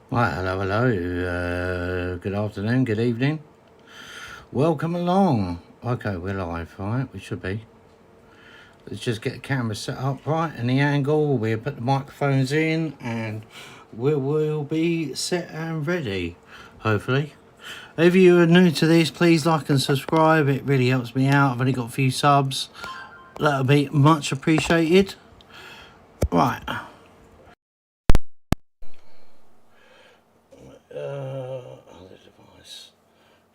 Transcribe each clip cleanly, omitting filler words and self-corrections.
Right, hello. Good afternoon, good evening. Welcome along. Okay, we're live, right? We should be. Let's just get the camera set up right and the angle. We'll put the microphones in and we will be set and ready, hopefully. If you are new to this, please like and subscribe. It really helps me out. I've only got a few subs. That'll be much appreciated. Right. Other device.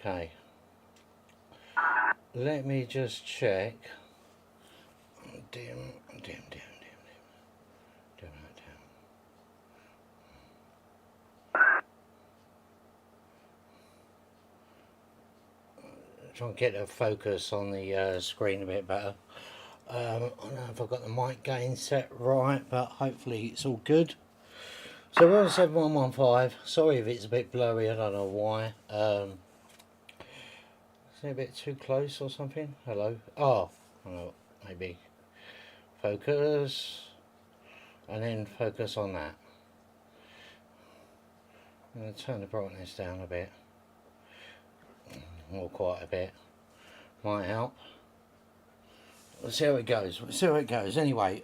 Okay. Let me just check. Dim. Try and get a focus on the screen a bit better. I don't know if I've got the mic gain set right, but hopefully it's all good. So we're on 7115. Sorry if it's a bit blurry, I don't know why. Is it a bit too close or something? Hello? Oh, no, maybe. Focus. And then focus on that. I'm going to turn the brightness down a bit. Or quite a bit. Might help. Let's see how it goes. Anyway,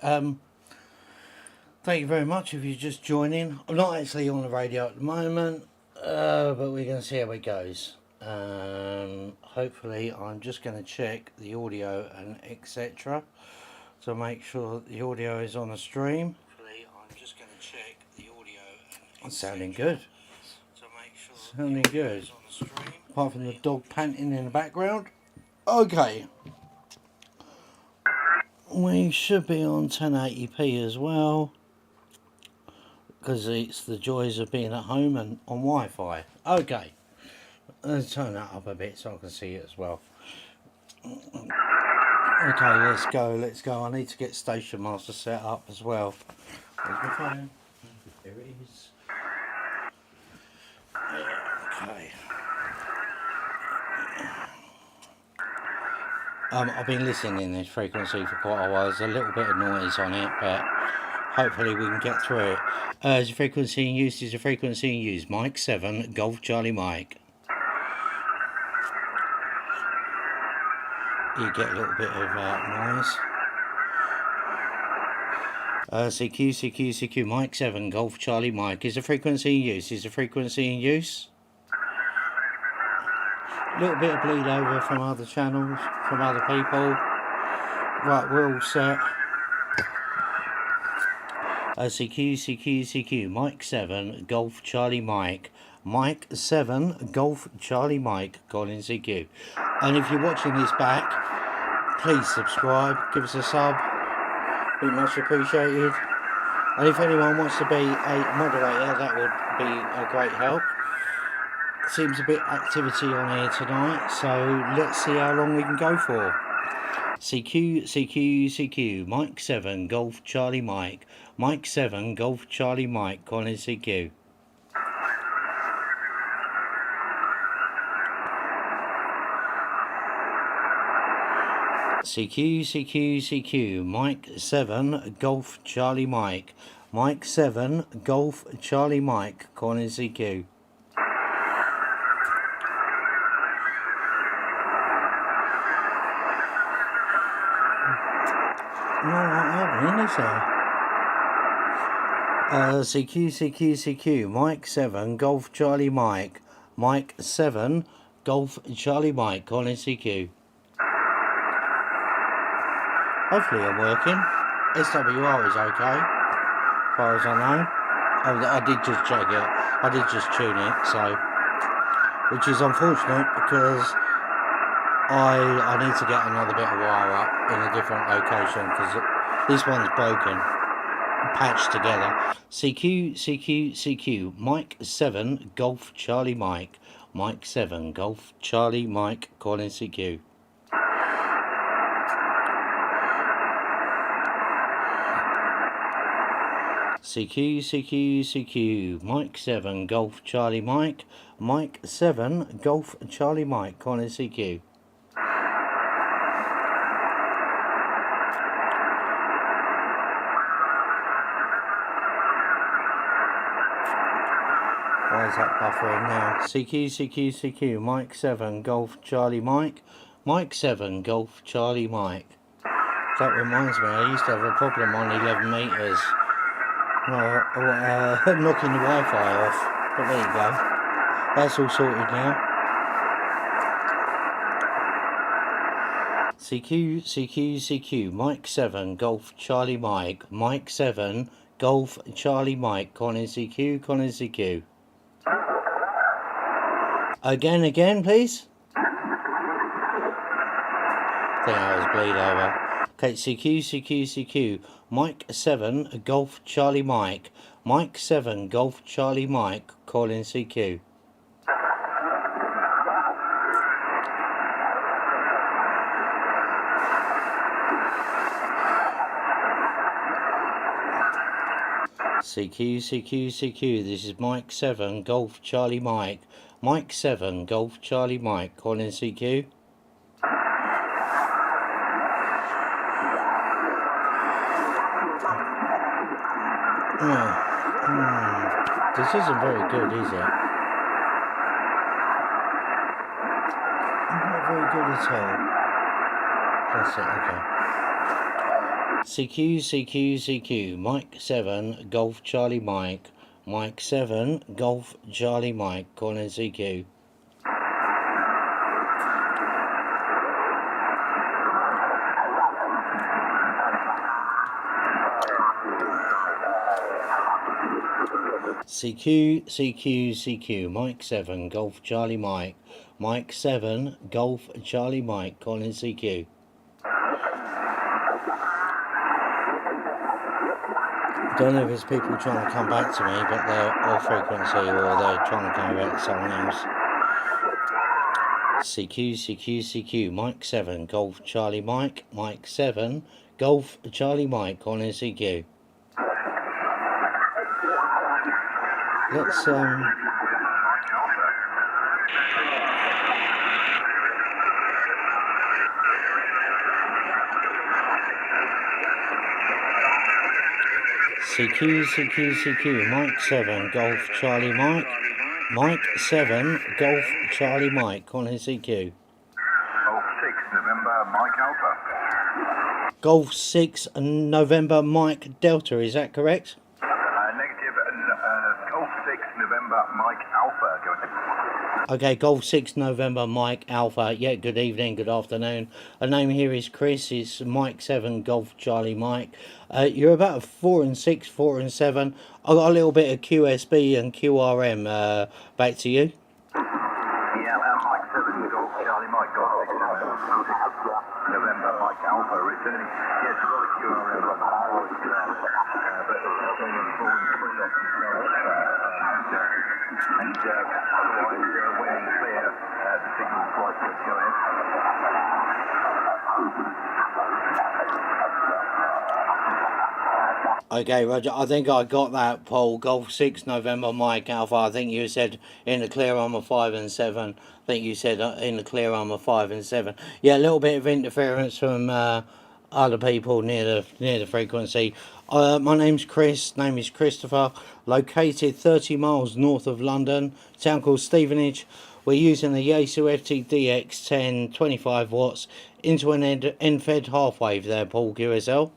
thank you very much if you're just joining. I'm not actually on the radio at the moment, but we're going to see how it goes. Hopefully, I'm just going to check the audio and etc. to make sure that the audio is on the stream. Hopefully, I'm just going to check the audio and sounding good. Sounding good. Apart from the dog panting in the background. Okay. We should be on 1080p as well, because it's the joys of being at home and on Wi-Fi. Okay, let's turn that up a bit so I can see it as well. Okay, let's go. I need to get Station Master set up as well. Where's my phone? There it is. Okay. I've been listening in this frequency for quite a while. There's a little bit of noise on it, but hopefully we can get through it. Is a frequency in use? Is a frequency in use? Mike 7, Golf Charlie Mike. You get a little bit of noise. CQ, Mike 7, Golf Charlie Mike. Is a frequency in use? Is a frequency in use? A little bit of bleed over from other channels, from other people. Right, we're all set. CQ, Mike 7, Golf Charlie Mike. Mike 7, Golf Charlie Mike, calling CQ. And if you're watching this back, please subscribe, give us a sub, be much appreciated. And if anyone wants to be a moderator, that would be a great help. Seems a bit activity on here tonight, so let's see how long we can go for. CQ, Mike 7, Golf Charlie Mike. Mike 7, Golf Charlie Mike, calling CQ. CQ, Mike 7, Golf Charlie Mike. Mike 7, Golf Charlie Mike, calling CQ. Not happening, is there? CQ, Mike 7, Golf Charlie Mike. Mike 7, Golf Charlie Mike, calling CQ. Hopefully I'm working. SWR is okay, as far as I know. I did just check it. I did just tune it, so, which is unfortunate because I need to get another bit of wire up in a different location because this one's broken, patched together. CQ, Mike 7, Golf Charlie Mike. Mike 7, Golf Charlie Mike, calling CQ. CQ, Mike 7, Golf Charlie Mike. Mike 7, Golf Charlie Mike, calling CQ. Why is that buffering now? CQ, Mike 7, Golf Charlie Mike. Mike 7, Golf Charlie Mike. That reminds me, I used to have a problem on 11 metres. Knocking the Wi-Fi off. But there you go. That's all sorted now. CQ, Mike 7, Golf Charlie Mike. Mike 7, Golf Charlie Mike. Colin CQ, Colin CQ. Again, please. I think I was bleed over. Okay, CQ. Mike 7, Golf Charlie Mike. Mike 7, Golf Charlie Mike. Colin CQ. CQ. This is Mike 7, Golf Charlie Mike. Mike 7, Golf Charlie Mike. Colin CQ. This isn't very good, is it? Not very good at all. That's it, okay. CQ. Mike 7, Golf Charlie Mike. Mike 7, Golf Charlie Mike. Colin CQ. CQ. Mike 7, Golf Charlie Mike. Mike 7, Golf Charlie Mike. Colin CQ. Don't know if it's people trying to come back to me, but they're off frequency or they're trying to go back to someone else. CQ. Mike 7, Golf Charlie Mike. Mike 7, Golf Charlie Mike. Colin CQ. Let's CQ. Mike 7, Golf Charlie Mike. Mike 7, Golf Charlie Mike. Colin CQ. Golf 6 November Mike Alpha. Golf 6 November Mike Delta, is that correct? Negative. Golf 6 November Mike Alpha. Go ahead. Okay, Golf 6 November Mike Alpha. Yeah, good evening, good afternoon. The name here is Chris. It's Mike 7 Golf Charlie Mike. You're about 4 and 6, 4 and 7. I got a little bit of QSB and QRM. Back to you. Yeah, Mike 7 Golf Charlie Mike. Golf 6 November Mike Alpha returning. Yes, a lot of QRM on the board, but it's only 4 and 3 off the and otherwise winning clear, the signal's quite good. Go ahead. Okay, Roger, I think I got that, Paul. Golf 6 November Mike Alpha. I think you said in the clear I'm a 5 and 7. I think you said in the clear I'm a 5 and 7. Yeah, a little bit of interference from other people near the frequency. My name's Chris. Name is Christopher. Located 30 miles north of London. Town called Stevenage. We're using the Yaesu FT-DX10 25 watts into an end-fed half wave there, Paul QSL.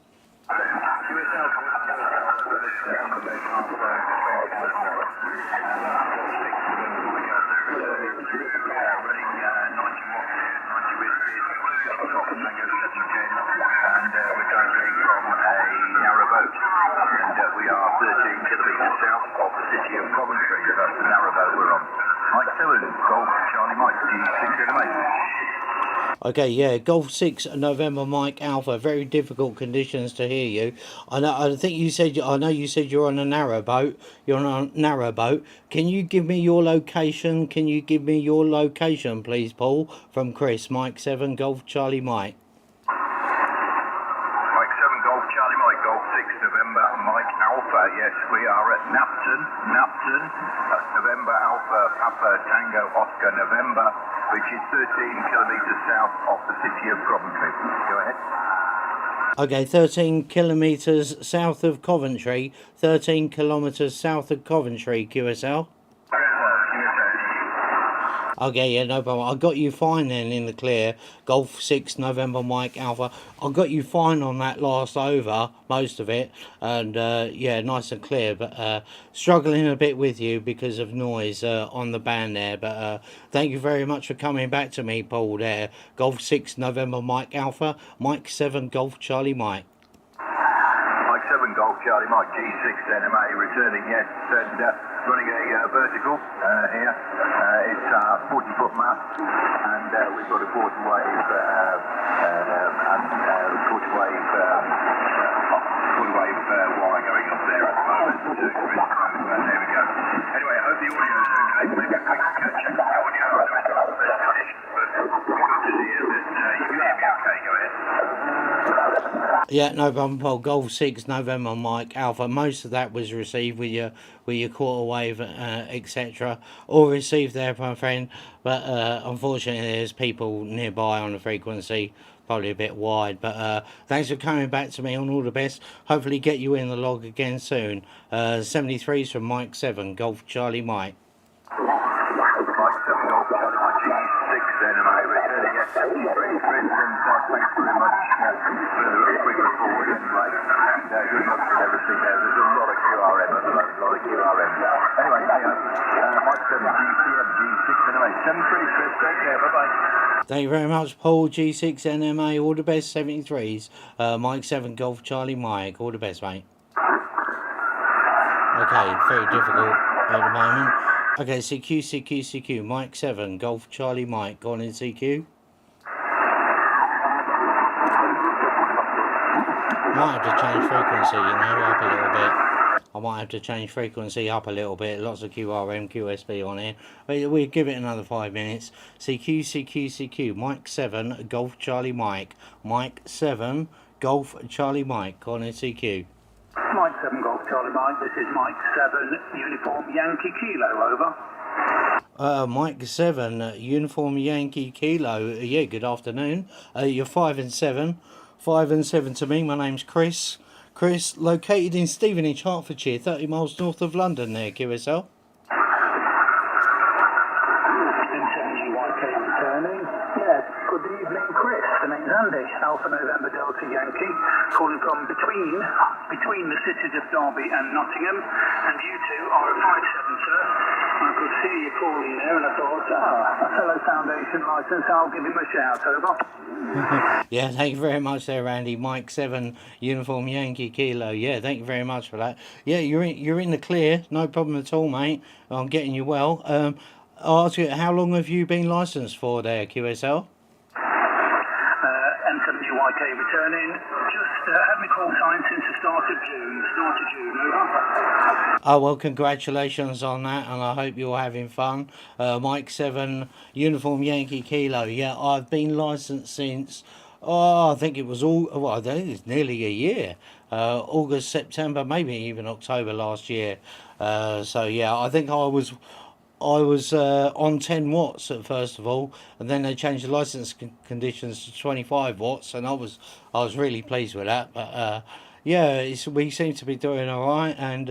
Okay, yeah, Golf 6 November Mike Alpha. Very difficult conditions to hear you. I know you said you're on a narrowboat. You're on a narrowboat. Can you give me your location? Please, Paul? From Chris, Mike 7 Golf Charlie Mike. Mike 7 Golf Charlie Mike, Golf 6 November Mike Alpha. Yes, we are at Napton. That's November Alpha Papa Tango Oscar November, which is 13 kilometres south of the city of Coventry. Go ahead. Okay, 13 kilometres south of Coventry. 13 kilometres south of Coventry, QSL. Yes, Okay, yeah, no problem. I got you fine then in the clear. Golf 6 November Mike Alpha. I got you fine on that last over, most of it, and yeah, nice and clear. But struggling a bit with you because of noise on the band there. But thank you very much for coming back to me, Paul. There, Golf 6 November Mike Alpha, Mike 7 Golf Charlie Mike. Mike 7 Golf Charlie Mike G6 NMA returning, yes, and running a vertical here. It's a 40-foot mast, and we've got a quarter wave wire going up there at the moment. There we go. Anyway, I hope the audio is okay. Maybe I can check the audio. I know it's not the best condition, but good to hear that you can hear me okay. Go ahead. Yeah, no problem, Paul. Golf 6 November Mike Alpha. Most of that was received with your quarter wave, etc. All received there, my friend. But unfortunately, there's people nearby on the frequency, probably a bit wide. But thanks for coming back to me on All the Best. Hopefully, get you in the log again soon. 73's from Mike 7 Golf Charlie Mike. Mike 7 Golf Charlie Mike G6 NMA returning at 73. Friends, and thanks very much for the quick report anyway. And good luck with everything there. There's a lot of QRM at the moment, a lot of QRM. Anyway, Mike 7 GCM G6 NMA 73. Chris, take care. Bye-bye. Thank you very much, Paul. G6 NMA. All the best, 73's. Mike 7 Golf Charlie Mike. All the best, mate. Okay, very difficult at the moment. Okay, CQ. Mike 7 Golf Charlie Mike. Go on in, CQ. Might have to change frequency, up a little bit. I might have to change frequency up a little bit. Lots of QRM, QSB on here. We'll give it another 5 minutes. CQ. Mike 7 Golf Charlie Mike. Mike 7 Golf Charlie Mike. Go on in, CQ. Mike 7 Golf Charlie Mike, this is Mike 7 Uniform Yankee Kilo, over. Mike 7 Uniform Yankee Kilo. Yeah, good afternoon. You're 5 and 7. 5 and 7 to me. My name's Chris. Chris, located in Stevenage, Hertfordshire, 30 miles north of London there, QSL. M7UYK returning. Yes, good evening, Chris. The name's Andy, Alpha November Delta Yankee, calling from between the cities of Derby and Nottingham, and you two are a 5-7, sir. I could see you calling there, and I thought, a fellow Foundation licence, I'll give him a shout, over. Yeah, thank you very much there, Randy. Mike 7 Uniform Yankee Kilo. Yeah, thank you very much for that. Yeah, you're in the clear, no problem at all, mate. I'm getting you well. I'll ask you, how long have you been licensed for there, QSL? M7UYK returning. Just had me call sign since the start of June, over. Oh, well, congratulations on that, and I hope you're having fun. Mike 7 Uniform Yankee Kilo. Yeah, I've been licensed since, I think it was I think it's nearly a year. August, September, maybe even October last year. So yeah, I think I was on 10 watts at first of all, and then they changed the license conditions to 25 watts, and I was really pleased with that. But yeah, we seem to be doing all right, and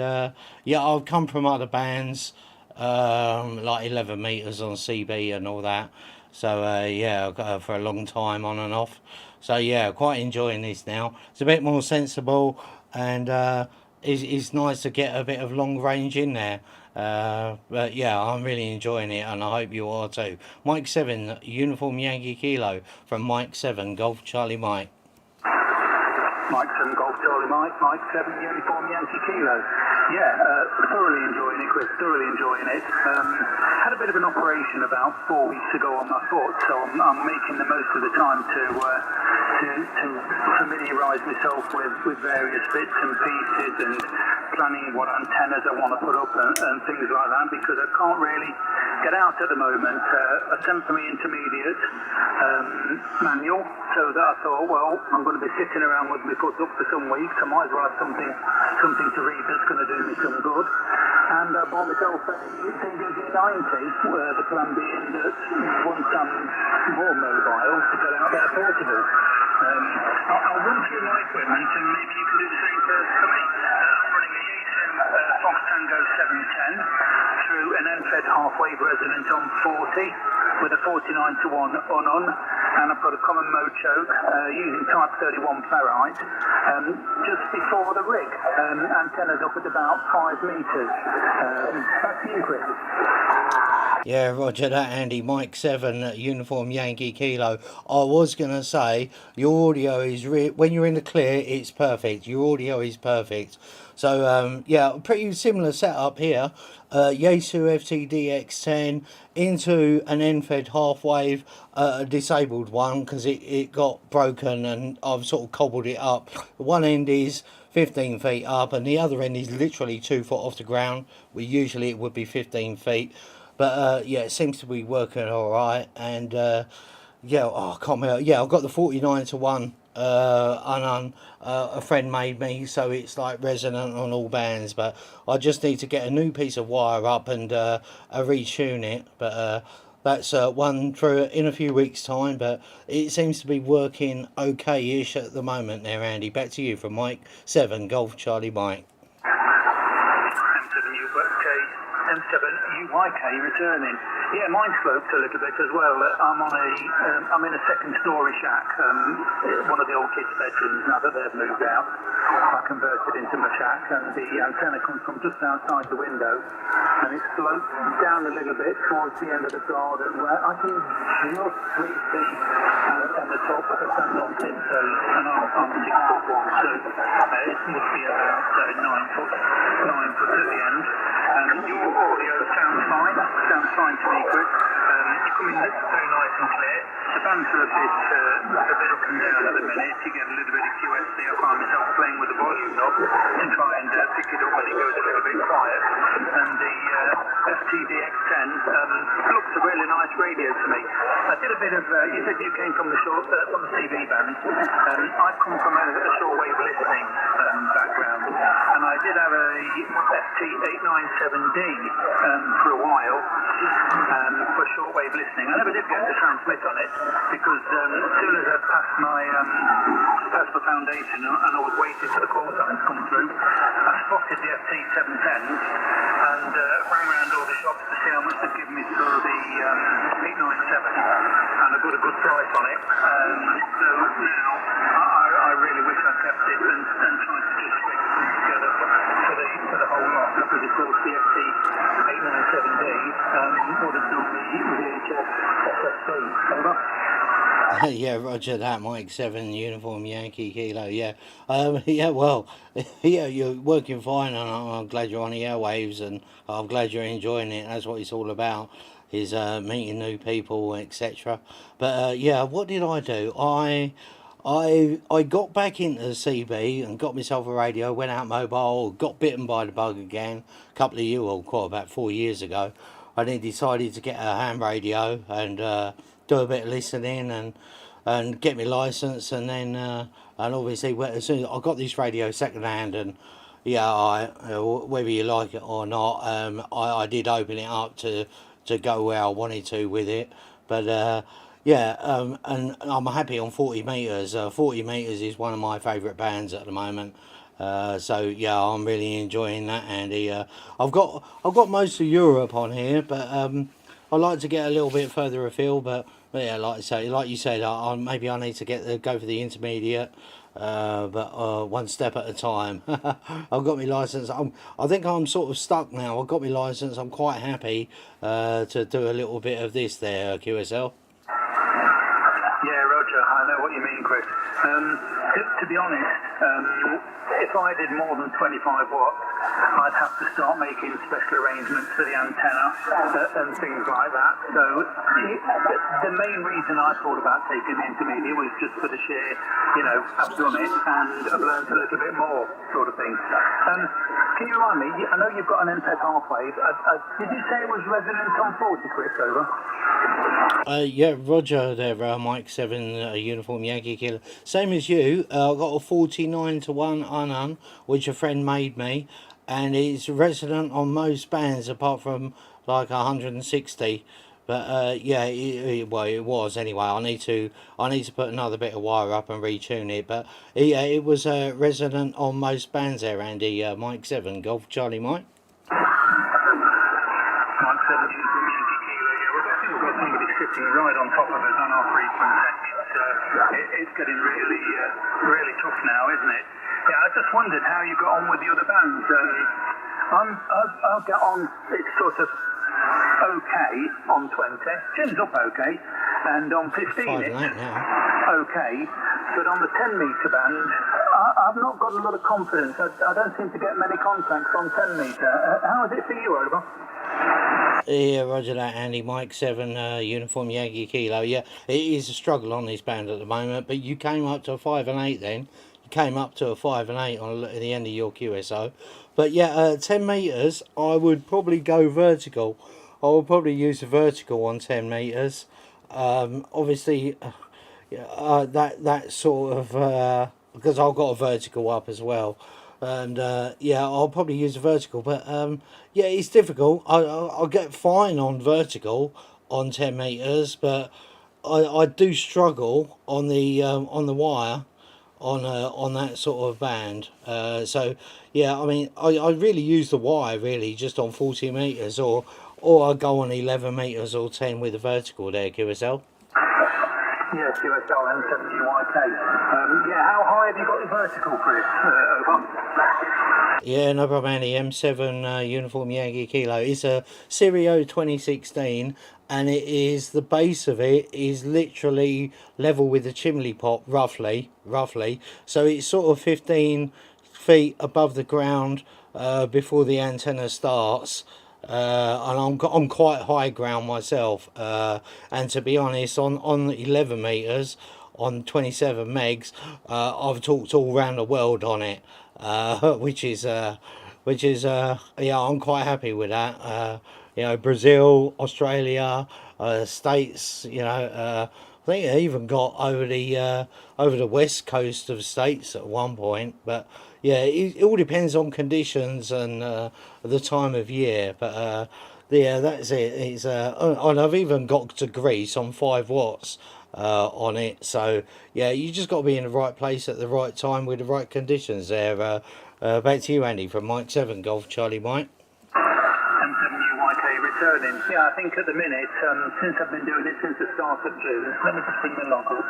yeah, I've come from other bands, like 11 meters on CB and all that. So yeah, for a long time on and off. So yeah, quite enjoying this now. It's a bit more sensible, and it's nice to get a bit of long range in there. But yeah, I'm really enjoying it, and I hope you are too. Mike 7 Uniform Yankee Kilo from Mike 7 Golf Charlie Mike. Mike 7 Golf Charlie Mike, Mike 7 Uniform Yankee Kilo. Yeah, thoroughly enjoying it, Chris, thoroughly enjoying it. Had a bit of an operation about 4 weeks ago on my foot, so I'm making the most of the time to familiarise myself with various bits and pieces and planning what antennas I want to put up and things like that, because I can't really get out at the moment. A temporary intermediate manual, so that I thought, well, I'm going to be sitting around with my foot up for some weeks. I might as well have something to read that's going to do me some good. And I bought myself a Dingo G90, the plan being that once I'm more mobile, to get out there portable. I'll run through my equipment, and maybe you can do the same for me. I'm running a Yaesu Fox Tango 710 through an NFED Enfed half-wave resonant on 40 with a 49 to 1 on, and I've got a common mode choke using type 31 ferrite just before the rig. Antennas up at about 5 metres. Back to you, Chris. Yeah, roger that, Andy. Mike 7, Uniform Yankee Kilo. I was going to say, your audio is, when you're in the clear, it's perfect. Your audio is perfect. So, yeah, pretty similar setup here. Yaesu FTDX10 into an Enfed half-wave, a disabled one, because it got broken and I've sort of cobbled it up. One end is 15 feet up and the other end is literally 2 foot off the ground. Usually it would be 15 feet. But yeah, it seems to be working all right. And yeah, I can't remember. Yeah, I've got the 49 to 1 a friend made me, so it's like resonant on all bands. But I just need to get a new piece of wire up and retune it. But that's one through in a few weeks' time. But it seems to be working okay-ish at the moment there, Andy. Back to you from Mike 7, Golf Charlie Mike. M7UYK returning. Yeah, mine sloped a little bit as well. I'm in a second story shack, one of the old kids' bedrooms now that they've moved out. I converted into my shack, and the antenna comes from just outside the window, and it slopes down a little bit towards the end of the garden where I can just see the antenna top of the stand on tiptoes, and I'm 6 foot 1, so it must be about 9 foot at the end. Your audio sounds fine to me, Chris. You're coming very nice and clear. The bands are a bit up and down at the minute. You get a little bit of QSC. I find myself playing with the volume knob to try and pick it up when it goes a little bit quiet. And the FTDX10 looks a really nice radio to me. I did a bit of, you said you came from the CV band. I come from a shortwave listening background, and I did have a FT897D for a while for shortwave listening. I never did get to transmit on it because as soon as I passed the foundation and I was waiting for the call sign to come through, I spotted the FT710s and rang around all the shops to see how much they'd given me for the 897, and I got a good price on it. So now I really wish I kept it and tried to just scrape it together for the whole lot, because of course the FT897D would have done the VHF SSB. Over. Yeah, roger that, Mike 7, Uniform Yankee Kilo, yeah. Yeah, well, yeah, you're working fine, and I'm glad you're on the airwaves, and I'm glad you're enjoying it. That's what it's all about, is meeting new people, etc. But yeah, what did I do? I got back into the CB and got myself a radio, went out mobile, got bitten by the bug again, a couple of years, well, quite about 4 years ago. I then decided to get a ham radio and do a bit of listening and get my license, and then and obviously as soon as I got this radio second hand, and yeah, whether you like it or not, I did open it up to go where I wanted to with it, but yeah, and I'm happy on 40 meters. 40 meters is one of my favourite bands at the moment. So yeah, I'm really enjoying that, Andy. I've got most of Europe on here, but I like to get a little bit further afield. But yeah, like you said, maybe I need to go for the intermediate. But one step at a time. I've got my license. I think I'm sort of stuck now. I've got my license. I'm quite happy to do a little bit of this there, QSL. Yeah, Roger, I know what you mean, Chris. To be honest, if I did more than 25 watts, I'd have to start making special arrangements for the antenna and things like that. So the main reason I thought about taking the intermediate was just for the sheer, I've done it and I've learned a little bit more sort of thing. Can you remind me, I know you've got an Enfed half-wave. Did you say it was resonant on 40, Chris, over? Yeah, Roger there, Mike 7, Uniform Yankee Killer. Same as you, I've got a 49 to 1 Unan, which a friend made me, and it's resonant on most bands apart from like 160. But yeah, it was anyway. I need to put another bit of wire up and retune it. But yeah, it was resonant on most bands there, Andy. Mike 7, Golf Charlie Mike. Mike 7 uniform Yankee Kilo. Yeah, I think we've got somebody sitting right on top of us on our frequent deck. It's getting really, really tough now, isn't it? Yeah, I just wondered how you got on with the other bands. I'll get on, it's sort of okay on 20. Jim's up okay. And on 15 it's okay. But on the 10 metre band, I've not got a lot of confidence. I don't seem to get many contacts on 10 metre. How is it for you, Oliver? Yeah, roger that, Andy. Mike 7, uniform Yankee Kilo. Yeah, it is a struggle on this band at the moment, but you came up to a 5 and 8 then. You came up to a 5 and 8 on at the end of your QSO. But yeah, 10 metres, I would probably go vertical. I would probably use a vertical on 10 metres. Obviously, that sort of, because I've got a vertical up as well. And yeah, I'll probably use a vertical, but yeah, it's difficult. I'll get fine on vertical on 10 metres, but I do struggle on the wire on that sort of band. So yeah, I mean, I really use the wire really just on 40 metres, or I go on 11 metres or 10 with a vertical there, QSL. Yeah, QSL and 70YK. Yeah, how high have you got the vertical, Chris? Over. Yeah, no problem, Andy. M7 uniform Yankee Kilo. It's a Serio 2016, and it is, the base of it is literally level with the chimney pot, roughly. So it's sort of 15 feet above the ground before the antenna starts. And I'm quite high ground myself, and to be honest, on 11 meters on 27 megs, I've talked all around the world on it, which is yeah, I'm quite happy with that. You know, Brazil, Australia, States, you know, I think I even got over the west coast of States at one point, but yeah, it all depends on conditions and the time of year. But yeah, that's it. It's and I've even got to Greece on 5 watts on it. So yeah, you just got to be in the right place at the right time with the right conditions there. Back to you, Andy, from Mike 7 Golf Charlie Mike. M7UYK returning. Yeah, I think at the minute, since I've been doing it since the start of June, let me just bring the log up.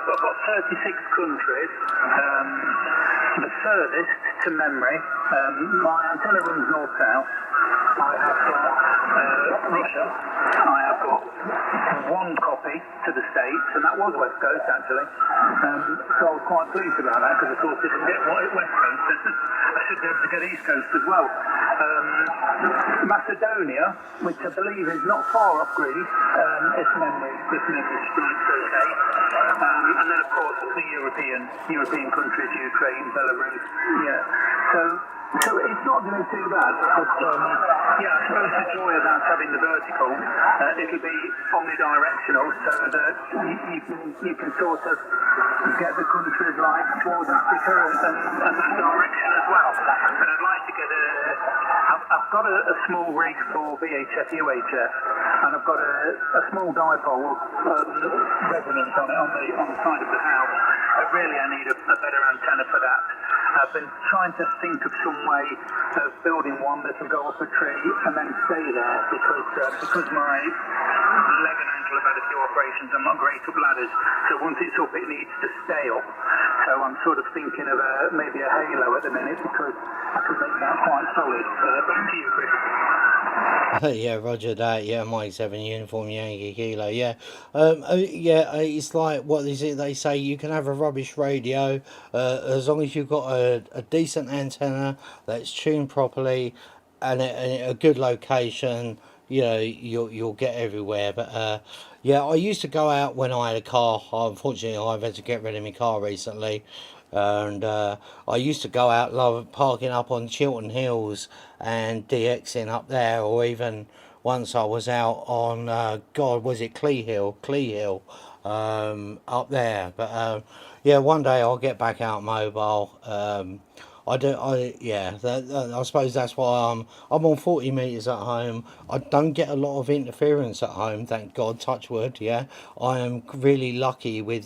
But I've got 36 countries. The furthest to memory, my antenna runs north-south. I have got Russia. I have got 1 copy to the States, and that was West Coast actually. So I was quite pleased about that because of course I didn't get West Coast. I should be able to get East Coast as well. Macedonia, which I believe is not far off Greece, if memory strikes okay. And then of course the European countries, Ukraine, Belarus. Yeah. So it's not doing too bad. But yeah, I suppose the joy about having the vertical, it'll be omnidirectional, so that you can sort of get the countries like towards Africa and that direction as well. But I'd like to get I've got a small rig for VHF, UHF, and I've got a small dipole resonance on it on the side of the house. But really I need a better antenna for that. I've been trying to think of some way of building one that will go up a tree and then stay there because my leg and ankle have had a few operations. I'm not great up ladders, so once it's up, it needs to stay up. So I'm sort of thinking of maybe a halo at the minute because I could make that quite solid. Back to you, Chris. Yeah, roger that. Yeah, Mike 7 uniform Yankee Kilo. Yeah, yeah. It's like, what is it they say? You can have a rubbish radio as long as you've got a decent antenna that's tuned properly and a good location. You know, you'll get everywhere. But yeah, I used to go out when I had a car. Unfortunately, I've had to get rid of my car recently. And I used to go out, love parking up on Chiltern Hills and DXing up there, or even once I was out on God, was it Clee Hill up there. But yeah, one day I'll get back out mobile. Yeah, I suppose that's why I'm on 40 meters at home. I don't get a lot of interference at home, thank God, touch wood. Yeah, I am really lucky with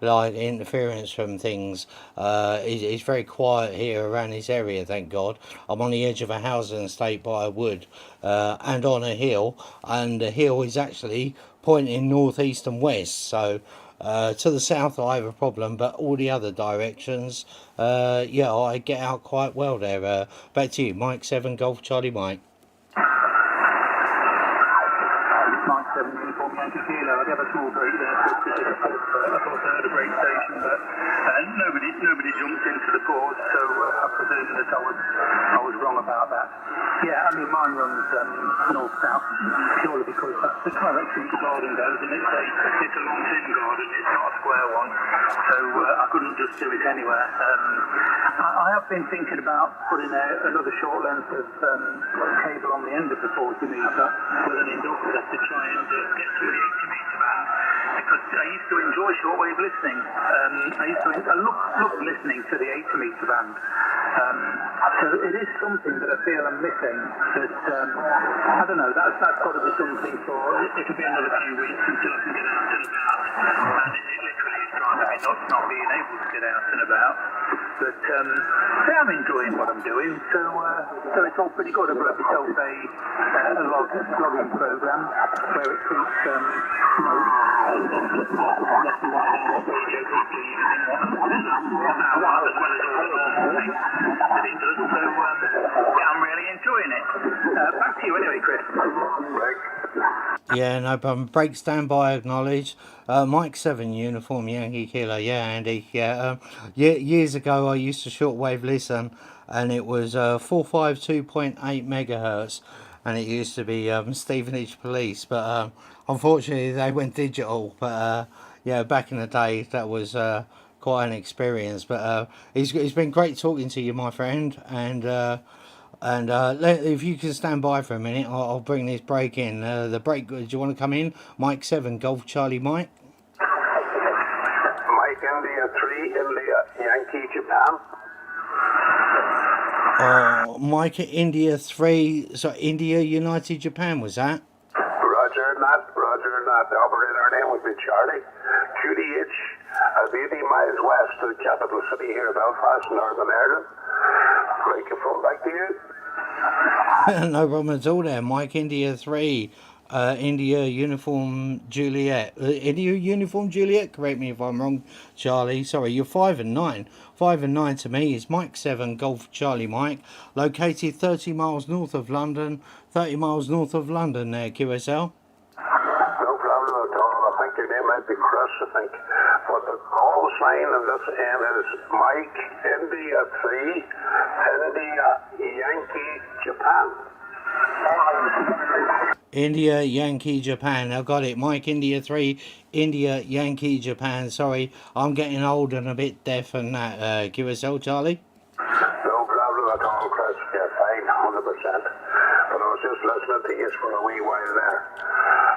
like interference from things. It's very quiet here around this area, thank God. I'm on the edge of a housing estate by a wood, and on a hill, and the hill is actually pointing north, east, and west. So to the south, I have a problem, but all the other directions, yeah, I get out quite well there. Back to you, Mike 7 Golf Charlie Mike. Mike 7 uniform Yankee Kilo. I have a small break there. I thought I heard a break station, but nobody jumped into the pause, so I presume that I was wrong about that. Yeah, I mean mine runs north-south purely because that's the direction the garden goes, and it's a long thin garden, it's not a square one, so I couldn't just do it anywhere. I have been thinking about putting another short length of cable on the end of the 40 metre with an inductor to try and get to the 80 metre band, because I used to enjoy shortwave listening. I love listening to the 80 metre band. So it is something that I feel I'm missing. That I don't know. That's got to be something for. It'll be another few weeks until I can get out and about. And it literally is driving me nuts not being able to get out and about. But yeah, I'm enjoying what I'm doing. So it's all pretty good. I've got myself a logging program where it keeps that he does, so yeah, I'm really enjoying it. Back to you anyway, Chris. Yeah, no problem. Break standby acknowledged. Mike 7 uniform Yankee Kilo. Yeah, Andy. Yeah, years ago I used to shortwave listen, and it was 452.8 megahertz, and it used to be Stevenage Police, but unfortunately they went digital. But yeah, back in the day that was quite an experience. But it's been great talking to you, my friend, and if you can stand by for a minute, I'll bring this break in. The break, do you want to come in? Mike 7 Golf Charlie Mike. Mike India 3 India Yankee Japan. Mike India 3, so India United Japan, was that? Roger that. The operator name would be Charlie. QDH, 80 miles west of the capital city here, Belfast, Northern Ireland. Microphone back to you. No problem at all there. Mike India 3, India Uniform Juliet. India Uniform Juliet, correct me if I'm wrong, Charlie. Sorry, you're 5 and 9. 5 and 9 to me is Mike 7 Golf Charlie Mike, located 30 miles north of London. 30 miles north of London there, QSL. No problem at all. I think your name might be Chris, I think. But the call sign of this end is Mike India 3 India Yankee Japan. India Yankee Japan. I got it. Mike India 3 India Yankee Japan. Sorry, I'm getting old and a bit deaf and that. QSL Charlie. No problem at all, Chris. You're fine, 100%. But I was just listening to you for a wee while there.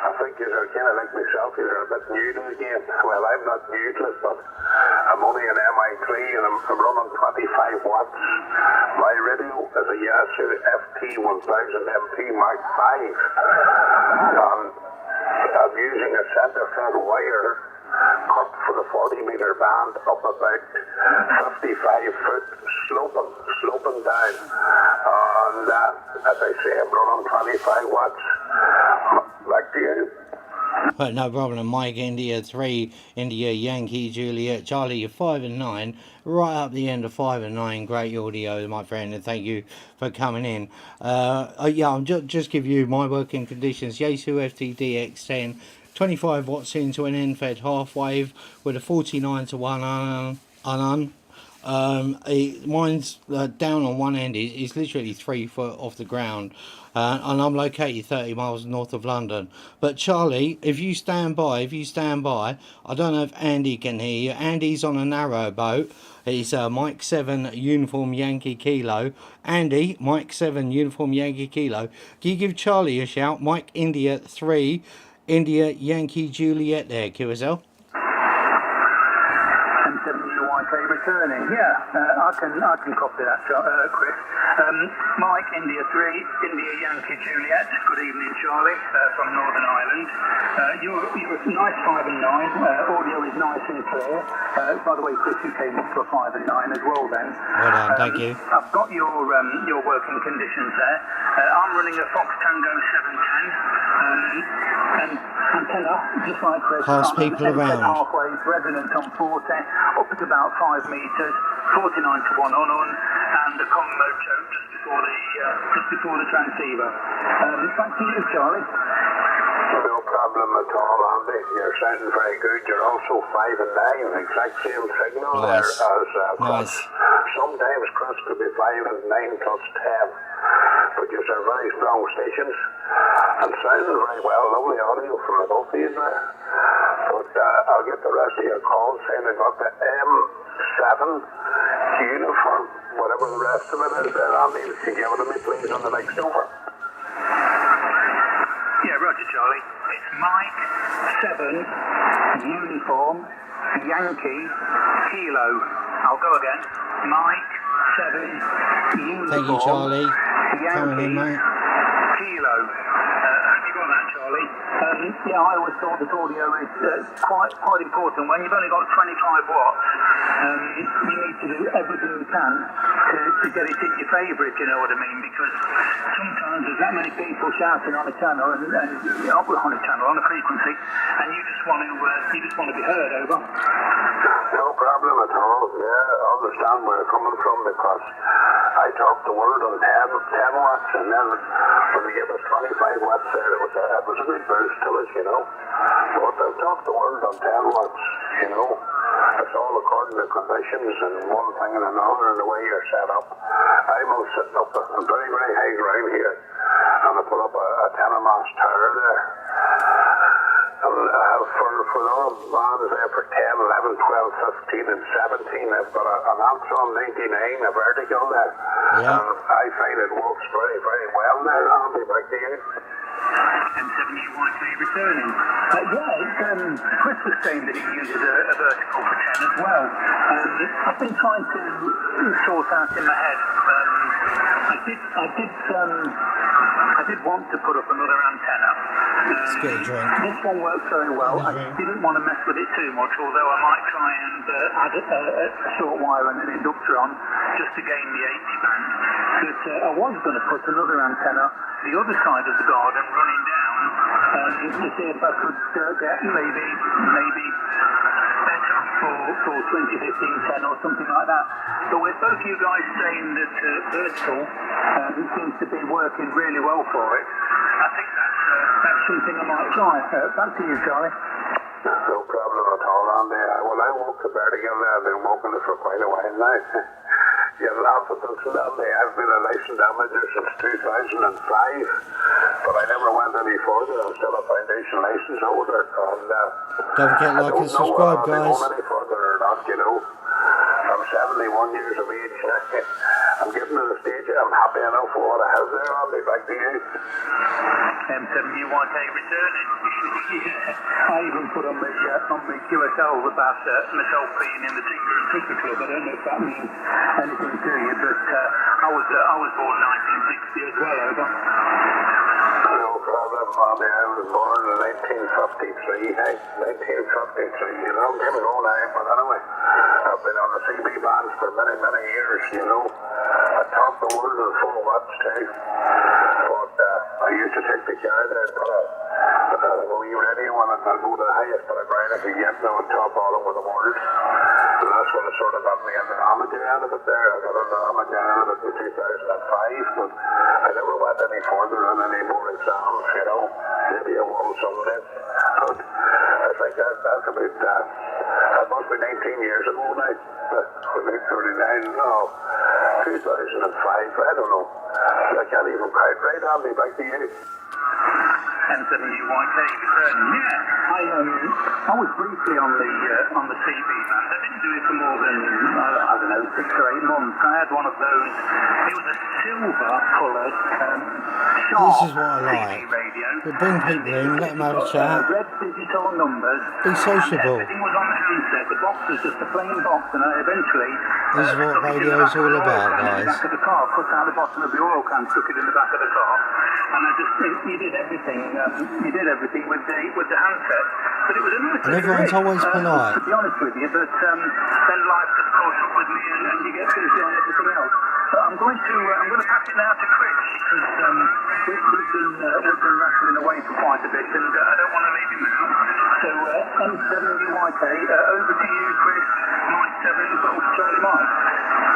I think you're kind of like myself. You're a bit new to the game. Well, I'm not new to it, but I'm only an MI3 and I'm running 25 watts. My radio is a Yaesu FT1000MP Mark V. I'm using a centre fed wire cut for the 40 metre band up about 55 foot sloping down. And as I say, I'm running 25 watts. Back to you. But no problem. Mike India 3 India Yankee Juliet Charlie. You're 5 and 9, right up the end of 5 and 9. Great audio, my friend, and thank you for coming in. Yeah, I'll just give you my working conditions. Yaesu FT-DX10, 25 watts into an end-fed half wave with a 49 to 1 on. Mine's down on one end. It's literally 3 foot off the ground, and I'm located 30 miles north of London. But Charlie, if you stand by, I don't know if Andy can hear you. Andy's on a narrow boat. He's Mike 7 Uniform Yankee Kilo. Andy, Mike 7 Uniform Yankee Kilo. Can you give Charlie a shout? Mike India 3 India Yankee Juliet there, QSL. M7 returning. Yeah, I can copy that, Chris. Mike, India 3, India Yankee Juliet. Good evening, Charlie, from Northern Ireland. You're a nice 5 and 9. Audio is nice and clear. By the way, Chris, you came up to a 5 and 9 as well then. Well done, thank you. I've got your working conditions there. I'm running a Fox Tango 710. And antenna, just like Chris, Pass I'm people on 10 around. halfway, resonant on 40, up at about 5 metres, 49 to 1 on, and the comm mode choke just before the transceiver. Back to you, Charlie. No problem at all, Andy. You're sounding very good. You're also 5 and 9, exact same signal there Nice. as Chris. Nice. Sometimes Chris could be 5 and 9 plus 10, but you're very strong stations and sounding very well. Lovely audio from the both of you there. But I'll get the rest of your calls saying I got the M7 uniform, whatever the rest of it is there, Andy. Can you give it to me, please, on the next over? Yeah, roger, Charlie. It's Mike 7 uniform Yankee Kilo. I'll go again. Mike 7 uniform. Thank you, Charlie. Coming in, mate. Kilo. Have you got that, Charlie? Yeah, I always thought that audio is quite important. When you've only got 25 watts, you need to do everything you can to get it in your favour, if you know what I mean. Because sometimes there's that many people shouting on a channel on a frequency, and you just want to be heard. Over. No problem at all. Yeah, I understand where you're coming from because I talked the word on 10 watts, and then when they gave us 25 watts there, it was a good boost to us, you know. But I talked the word on 10 watts, you know. It's all according to conditions and one thing and another and the way you're set up. I'm all sitting up on very, very high ground here, and I put up a 10-mast tower there. And for the other bands there for 10, 11, 12, 15 and 17, I've got an Antron 99, a vertical there. Yeah. And I find it works very, very well there, Andy, back to you. M7UYK returning. Chris was saying that he uses a vertical for 10 as well. I've been trying to sort out in my head. I did want to put up another antenna. Let's get a drink. This one works very well. I didn't want to mess with it too much, although I might try and add a short wire and an inductor on just to gain the 80 band. But I was going to put another antenna the other side of the garden running down to see if I could get maybe better for 2015-10 or something like that. But with both you guys saying that vertical seems to be working really well for it, I think that's something I might try. Back to you, Charlie. No problem at all, Andy. Well, I woke the vertical there. I've been walking it for quite a while now. You laugh at this, Andy. I've been a licensed amateur since 2005, but I never went any further. I'm still a foundation license holder. And, Don't forget to like and subscribe, guys. I don't know whether I'll be guys. going any further or not, you know. I'm 71 years of age. I'm getting to the stage I'm happy enough for what I have there. I'll be back to you. M7UYK returning. Yeah. I even put on the QSL about myself being in the Tinker and Tinker Club. I don't know if that means anything to you, but I was born 1960 as well, over. No problem, Bobby. I was born in 1953. Hey, 1953, you know. Give me all night, but anyway, I've been on the CB bands for many, many years, you know. I talked the word in 4 watts too. But I used to take the car there and put a wee radio on it, and I'll go to the highest bit of ground I could get now and talk all over the world. And that's what it sort of got me into the amateur end of it there. I got into the amateur end of it in 2005, but I never went any further on any more exams, you know. Maybe I will someday. But I think that's about that must be 19 years ago now. 39, no, 2005, I don't know. I can't even quite write on me back to you. M7UYK returning. Yeah, I was briefly on the CB band. I didn't do it for more than I don't know 6 or 8 months. I had one of those. It was a silver coloured sharp is what I like. CB radio. We bring people in, let them have a chat. Red digital numbers. Be sociable. Everything was on the handset. The box was just a plain box, and eventually. This is what radio's all about, guys. Back of the car, cut out the bottom of the oil can, stuck it in the back of the car, and I just think you did everything. You did everything with the handset, but it was a nice. And everyone's always polite. To be honest with you, but then life just caught up with me, and you get busy on everything else. So I'm going to pass it now to Chris because we've been wrestling away for quite a bit, and I don't want to leave him out. So M7UYK, over to you, Chris. Mike 7, Charlie Mike.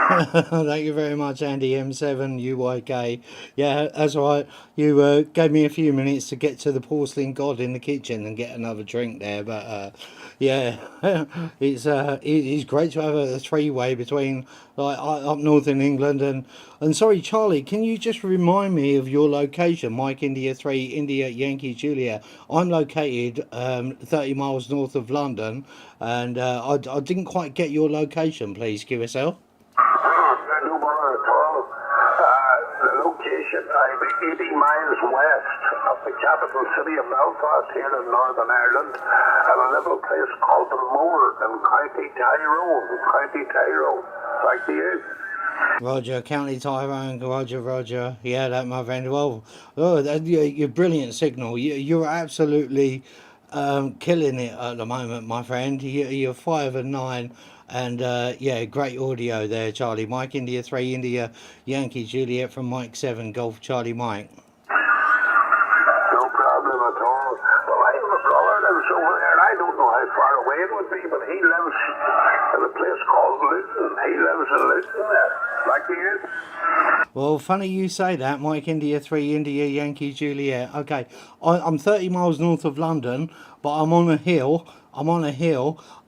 Thank you very much, Andy. M7 UYK. Yeah, that's all right. You gave me a few minutes to get to the porcelain god in the kitchen and get another drink there, but yeah, it's great to have a three-way between like up north in England and sorry, Charlie, can you just remind me of your location? Mike India 3 India Yankee Juliet. I'm located 30 miles north of London, and I didn't quite get your location. Please give us out. No bother at all. The location, I'm 80 miles west of the capital city of Belfast here in Northern Ireland, at a little place called the Moor in County Tyrone. Back to you. Roger, County Tyrone, Roger. Yeah, that, my friend. Well, you're brilliant signal. You're absolutely killing it at the moment, my friend. You're 5 and 9. And yeah, great audio there, Charlie. Mike India 3 India Yankee Juliet from Mike 7 Golf Charlie Mike. No problem at all. Well, I have a brother lives over there. I don't know how far away it would be, but he lives in a place called Luton. He lives in Luton there. Like he is. Well, funny you say that. Mike India 3 India Yankee Juliet. Okay, I'm 30 miles north of London, but I'm on a hill,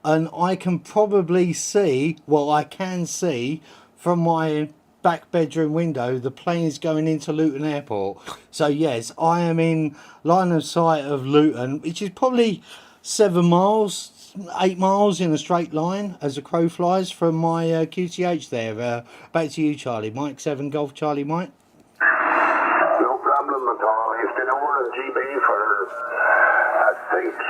and I can probably see, well, I can see from my back bedroom window the planes going into Luton Airport. So yes, I am in line of sight of Luton, which is probably 7 miles, 8 miles in a straight line as a crow flies from my QTH there. Back to you, Charlie. Mike 7 Golf Charlie Mike. No problem at all. He's been over in GB for, I think, he's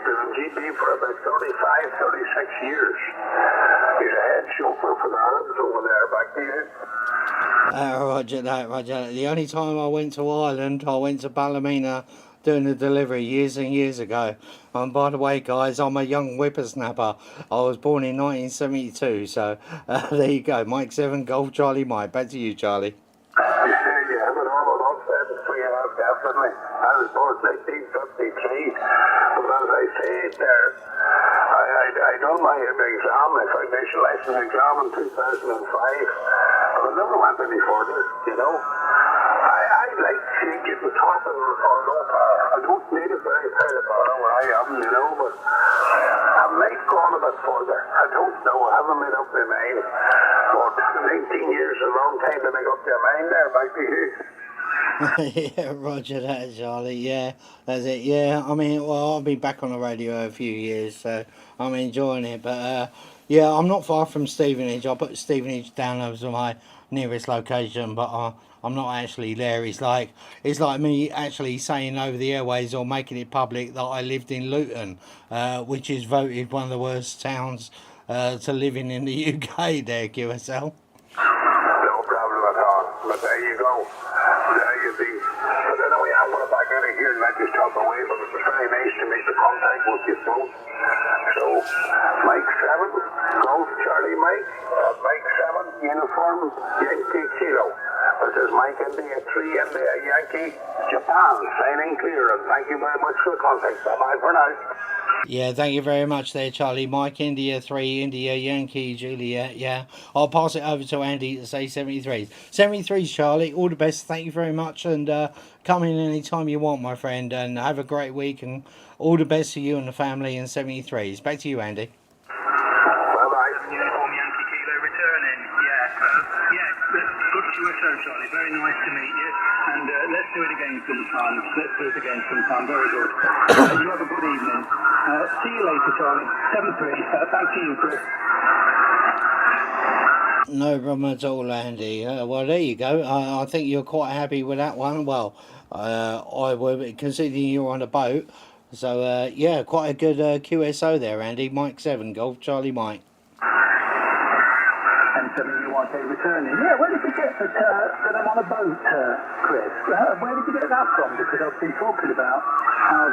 been in GB for about 35, 36 years. He's a head chauffeur for the Arabs over there. Back to you. Roger that. The only time I went to Ireland, I went to Ballymena doing a delivery years and years ago. And by the way, guys, I'm a young whippersnapper. I was born in 1972, so there you go. Mike 7 Golf Charlie Mike. Back to you, Charlie. Yeah, but all of that we have definitely. I was born 1953, but as I said there, I done my exam, my foundation license exam in 2005, but I never went any further, you know. I like to get the top on low power. I don't need a very high power where I am, you know, but I might go on a bit further. I don't know, I haven't made up my mind. But 19 years is a long time to make up your mind there, back to you. Yeah, roger that, Charlie. Yeah, that's it. Yeah, I mean, well, I've been back on the radio a few years, so I'm enjoying it. But yeah, I'm not far from Stevenage. I put Stevenage down as my nearest location, but I'm not actually there. It's like me actually saying over the airways or making it public that I lived in Luton, which is voted one of the worst towns to live in the UK. There, QSL. No problem at all. But there you go. There you be. But I know we have one back out of here and let you talk away, but it was very nice to make the contact with you both. So, Mike 7, Golf Charlie Mike, Mike 7, Uniform Yankee Kilo. This is Mike India 3 India Yankee Japan, signing clear, and thank you very much for the contact. Bye-bye for now. Yeah, thank you very much there, Charlie. Mike India 3 India Yankee Juliet. Yeah, I'll pass it over to Andy to say 73s. 73s, Charlie. All the best. Thank you very much, and come in anytime you want, my friend, and have a great week, and all the best to you and the family in 73s. Back to you, Andy. Bye-bye. Uniform Yankee Kilo returning. Good QSO, Charlie. Very nice to meet you. And let's do it again sometime. Very good. You have a good evening. See you later, Charlie. 7-3. Back to you, Chris. No problem at all, Andy. Well, there you go. I think you're quite happy with that one. Well, I would, considering you're on a boat. So, yeah, quite a good QSO there, Andy. Mike 7, Golf Charlie Mike. And suddenly you want to returning. Yeah, where did you get that I'm on a boat, Chris? Where did you get that from? Because I've been talking about how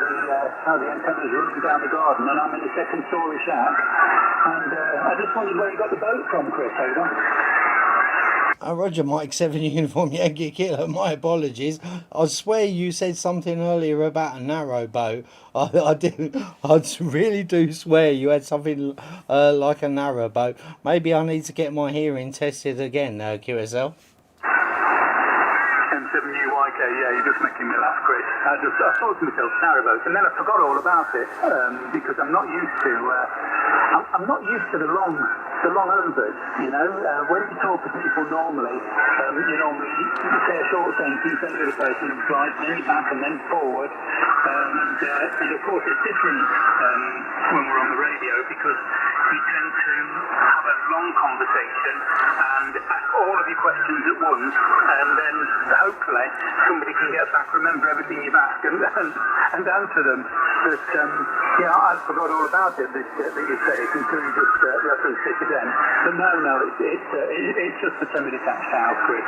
the antenna's running down the garden, and I'm in a second-story shack. And I just wondered where you got the boat from, Chris. Over. Roger, Mike 7 Uniform Yankee Kilo. My apologies. I swear you said something earlier about a narrow boat. I do. I really do swear you had something like a narrow boat. Maybe I need to get my hearing tested again, QSL. M7UYK, yeah, you're just making me laugh, Chris. I thought to myself, narrowboat, and then I forgot all about it because I'm not used to. I'm not used to the long overs. You know, when you talk to people normally, you normally say a short sentence, then the other person drives, then you back and then forward, and of course it's different when we're on the radio because you tend to have a long conversation and ask all of your questions at once, and then hopefully somebody can get back, remember everything you've asked, and answer them. But yeah, I forgot all about it that you say until you just reference it again. But no, it's just a semi-detached house, Chris.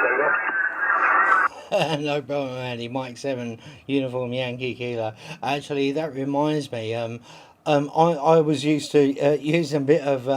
Over. No problem, Andy. Mike 7 Uniform Yankee Kilo. Actually, that reminds me. I was used to using a bit of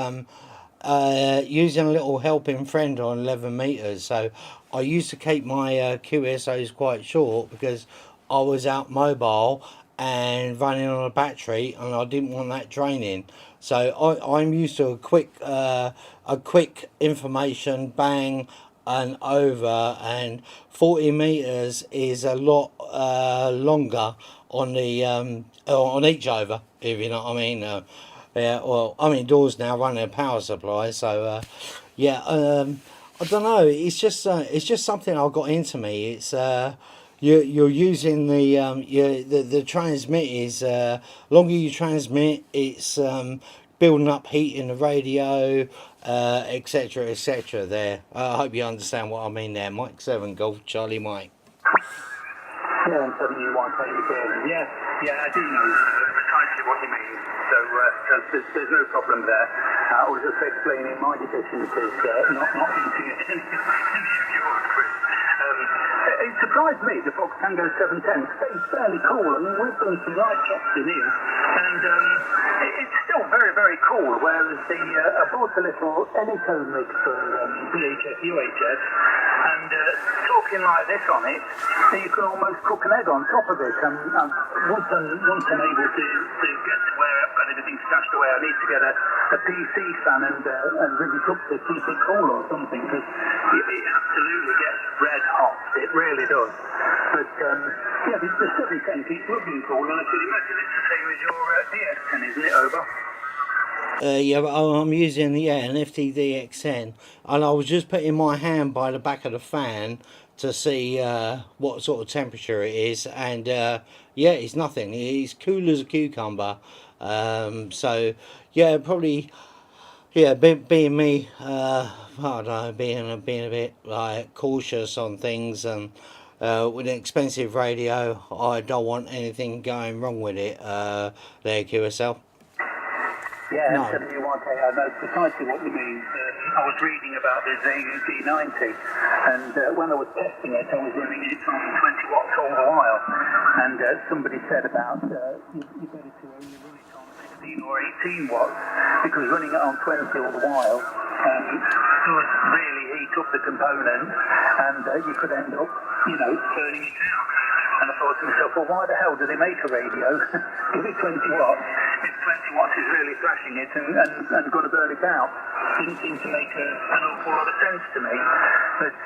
using a little helping friend on 11 meters. So I used to keep my QSOs quite short because I was out mobile and running on a battery, and I didn't want that draining. So I'm used to a quick information bang and over, and 40 meters is a lot longer on the on each over, if you know what I mean. Yeah, well, I'm indoors now running a power supply, so yeah. I don't know. It's just something I got into me. It's you're using the transmit is longer you transmit, it's building up heat in the radio, etc., etc. There. I hope you understand what I mean there. Mike 7 Golf Charlie Mike. Yeah, and suddenly you want to take it in. Yeah, I do know precisely what you mean. So there's no problem there. I was just explaining my deficiencies, not hinting at any of yours, Chris. It surprised me, the Fox Tango 710 stays fairly cool. I mean, we've done some right shots in here, and it's still very, very cool, whereas I bought a little Anytone rig for VHF, UHF, and talking like this on it, you can almost cook an egg on top of it. Once I'm able to get to where I've got everything stashed away, I need to get a PC fan and rig it up to keep it cool or something, because it absolutely gets red hot. It really does. But yeah, the 710 keeps looking cool, and I should imagine it's the same as your DX10, isn't it, Over? Yeah, but I'm using an FTDX10, and I was just putting my hand by the back of the fan to see what sort of temperature it is, and yeah, it's nothing. It's cool as a cucumber. So yeah, probably being me, I don't know, being a bit like cautious on things, and with an expensive radio, I don't want anything going wrong with it. There, QSL. Yeah, no. M7UYK, I know precisely what you mean. I was reading about the Z90, and when I was testing it, I was running it on 20 watts all the while. And somebody said about you better to only run it on 16 or 18 watts, because running it on 20 all the while does really heat up the component, and you could end up, burning it out. And I thought to myself, well, why the hell do they make a radio? Give it 20 watts. If 20 watts is really thrashing it and going to burn it out. Didn't seem to make an awful lot of sense to me. But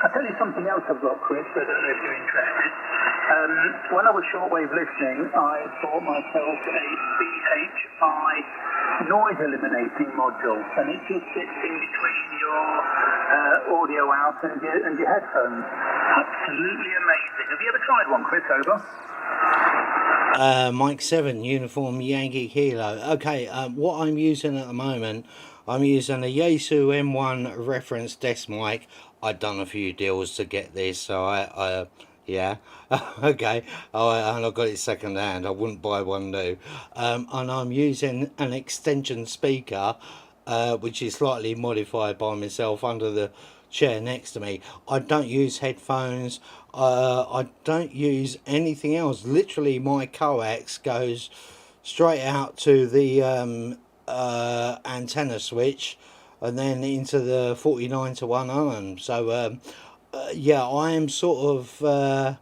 I'll tell you something else I've got, Chris. I don't know if you're interested. When I was shortwave listening, I bought myself a BHI noise eliminating module, and it just sits in between your audio out and your headphones. Absolutely amazing. Have you ever tried one, Chris? Over. Mike 7 Uniform Yankee Kilo. Okay, what I'm using at the moment, I'm using a Yaesu M1 reference desk mic. I've done a few deals to get this, so yeah, okay. And I got it second hand. I wouldn't buy one new. And I'm using an extension speaker, which is slightly modified by myself under the chair next to me. I don't use headphones. I don't use anything else. Literally, my coax goes straight out to the antenna switch and then into the 49 to 1 arm. So yeah, I am sort of I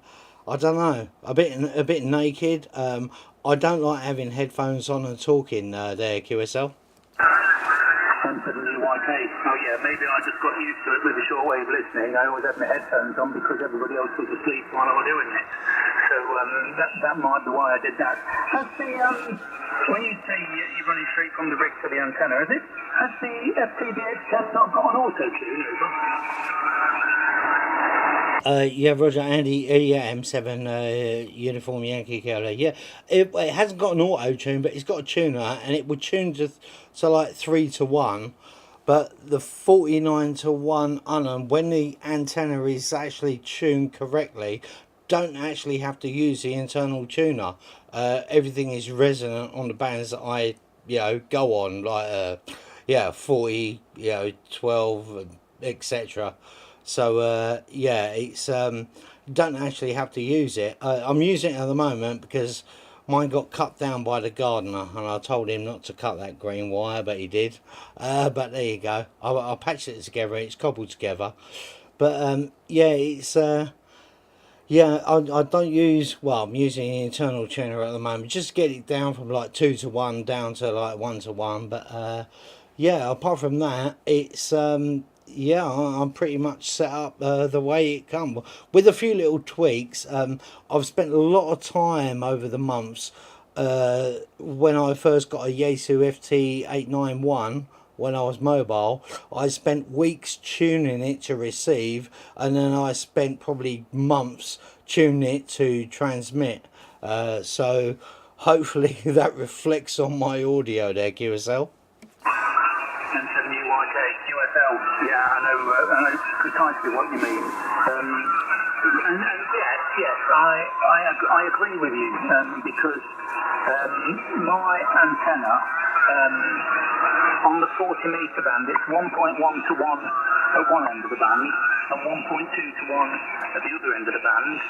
don't know, a bit naked. I don't like having headphones on and talking there, QSL. YK. Oh yeah, maybe I just got used to it with the shortwave listening. I always had my headphones on because everybody else was asleep while I was doing it. So that might be why I did that. Has the when you say you're running straight from the rig to the antenna, has the FTDX10 not got an auto tune? Yeah, Roger, Andy, yeah, M7 Uniform Yankee Kilo. Yeah, it hasn't got an auto tune, but it's got a tuner, and it would tune to like 3 to 1. But the 49 to 1 Unum, when the antenna is actually tuned correctly, don't actually have to use the internal tuner. Everything is resonant on the bands that I, go on, like, 40, 12, etc. So, yeah, it's, don't actually have to use it. I'm using it at the moment because mine got cut down by the gardener, and I told him not to cut that green wire, but he did. But there you go. I patched it together. It's cobbled together. But yeah, it's yeah. I don't use. Well, I'm using the internal tuner at the moment. Just get it down from like 2 to 1 down to like 1 to 1. But yeah, apart from that, it's yeah, I'm pretty much set up the way it comes, with a few little tweaks. I've spent a lot of time over the months. When I first got a Yaesu FT891, when I was mobile, I spent weeks tuning it to receive, and then I spent probably months tuning it to transmit. So hopefully that reflects on my audio there, QSL. Yeah, I know precisely what you mean. And yes, I agree with you because my antenna on the 40 metre band, it's 1.1 to 1 at one end of the band and 1.2 to 1 at the other end of the band.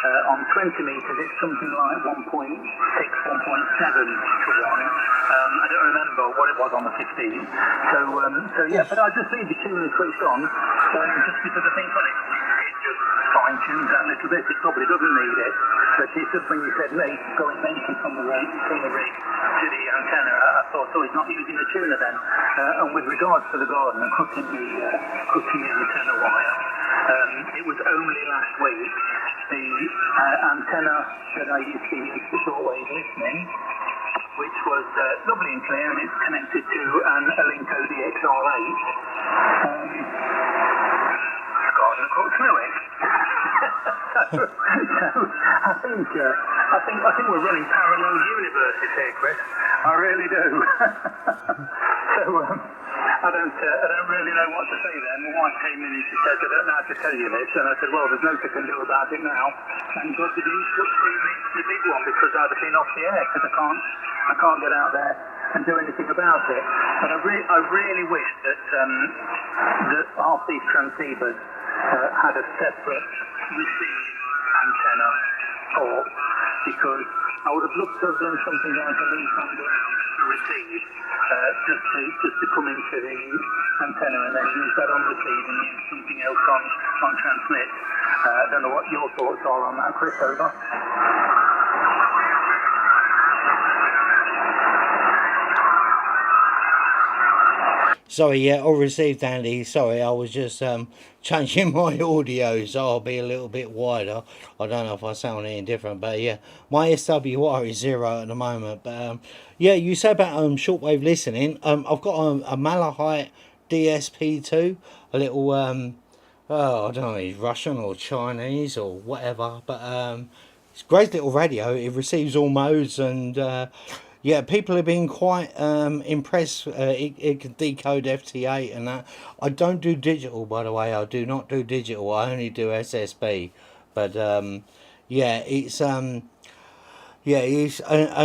On 20 metres, it's something like 1.6, 1.7 to 1. I don't remember what it was on the 15. So yeah, but I just leave the tuner switched on just because I think on it just fine tunes that a little bit. It probably doesn't need it, but it's just when you said going naked from the rig to the antenna, I thought, oh, he's not using the tuner then. And with regards to the garden and cutting the antenna wire, it was only last week the antenna that I used to use for shortwave listening, which was lovely and clear, and it's connected to an Alinco DXR8. Garden cooked through it. So I think we're running parallel universes here, Chris. I really do. So I don't really know what to say then. My wife came in and she said, I don't know how to tell you this, and I said, well, there's nothing I can do about it now. And God did you put through the big one, because I'd have been off the air, because I can't get out there and do anything about it. But I really wish that half these transceivers had a separate receive antenna port, because I would have looked to have done something like a link on the receive, just to come into the antenna and then use that on receive and use something else on transmit. I don't know what your thoughts are on that, Chris. Over. Sorry, yeah, all received, Andy. Sorry, I was just changing my audio, so I'll be a little bit wider. I don't know if I sound any different, but yeah, my SWR is 0 at the moment. But yeah, you say about shortwave listening. I've got a Malahite DSP2, a little oh, I don't know, it's Russian or Chinese or whatever, but it's a great little radio. It receives all modes, and yeah, people have been quite impressed. It can decode FT8 and that. I don't do digital, by the way. I do not do digital. I only do SSB. But yeah, and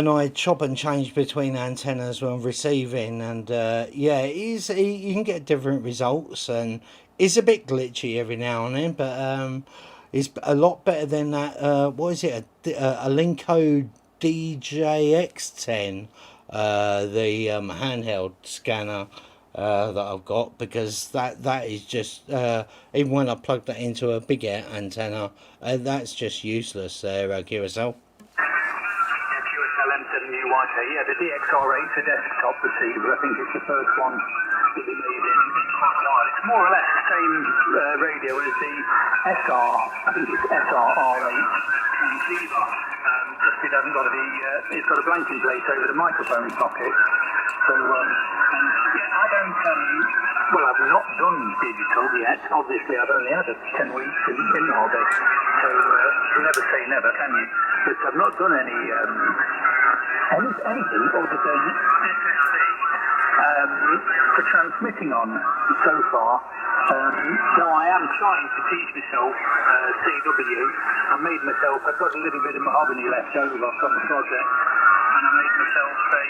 I chop and change between antennas when receiving, and yeah, you can get different results, and it's a bit glitchy every now and then, but it's a lot better than that. What is it? A Linko DJX10, the handheld scanner. That I've got, because that is just even when I plug that into a big antenna, that's just useless there, Curacao. QSL M7UYK, yeah, the DXR8's a desktop receiver. I think it's the first one that we made in quite a while. It's more or less the same radio as the SR, I think it's SR-R8 transceiver. Just it hasn't got it's got a blanking plate over the microphone socket. So, and yeah, I don't, well, I've not done digital yet. Obviously, I've only had 10 weeks in the hobby. So, you never say never, can you? But I've not done anything other than SSC for transmitting on so far. So I am trying to teach myself CW. I've got a little bit of mahogany left over from the project, and I made myself a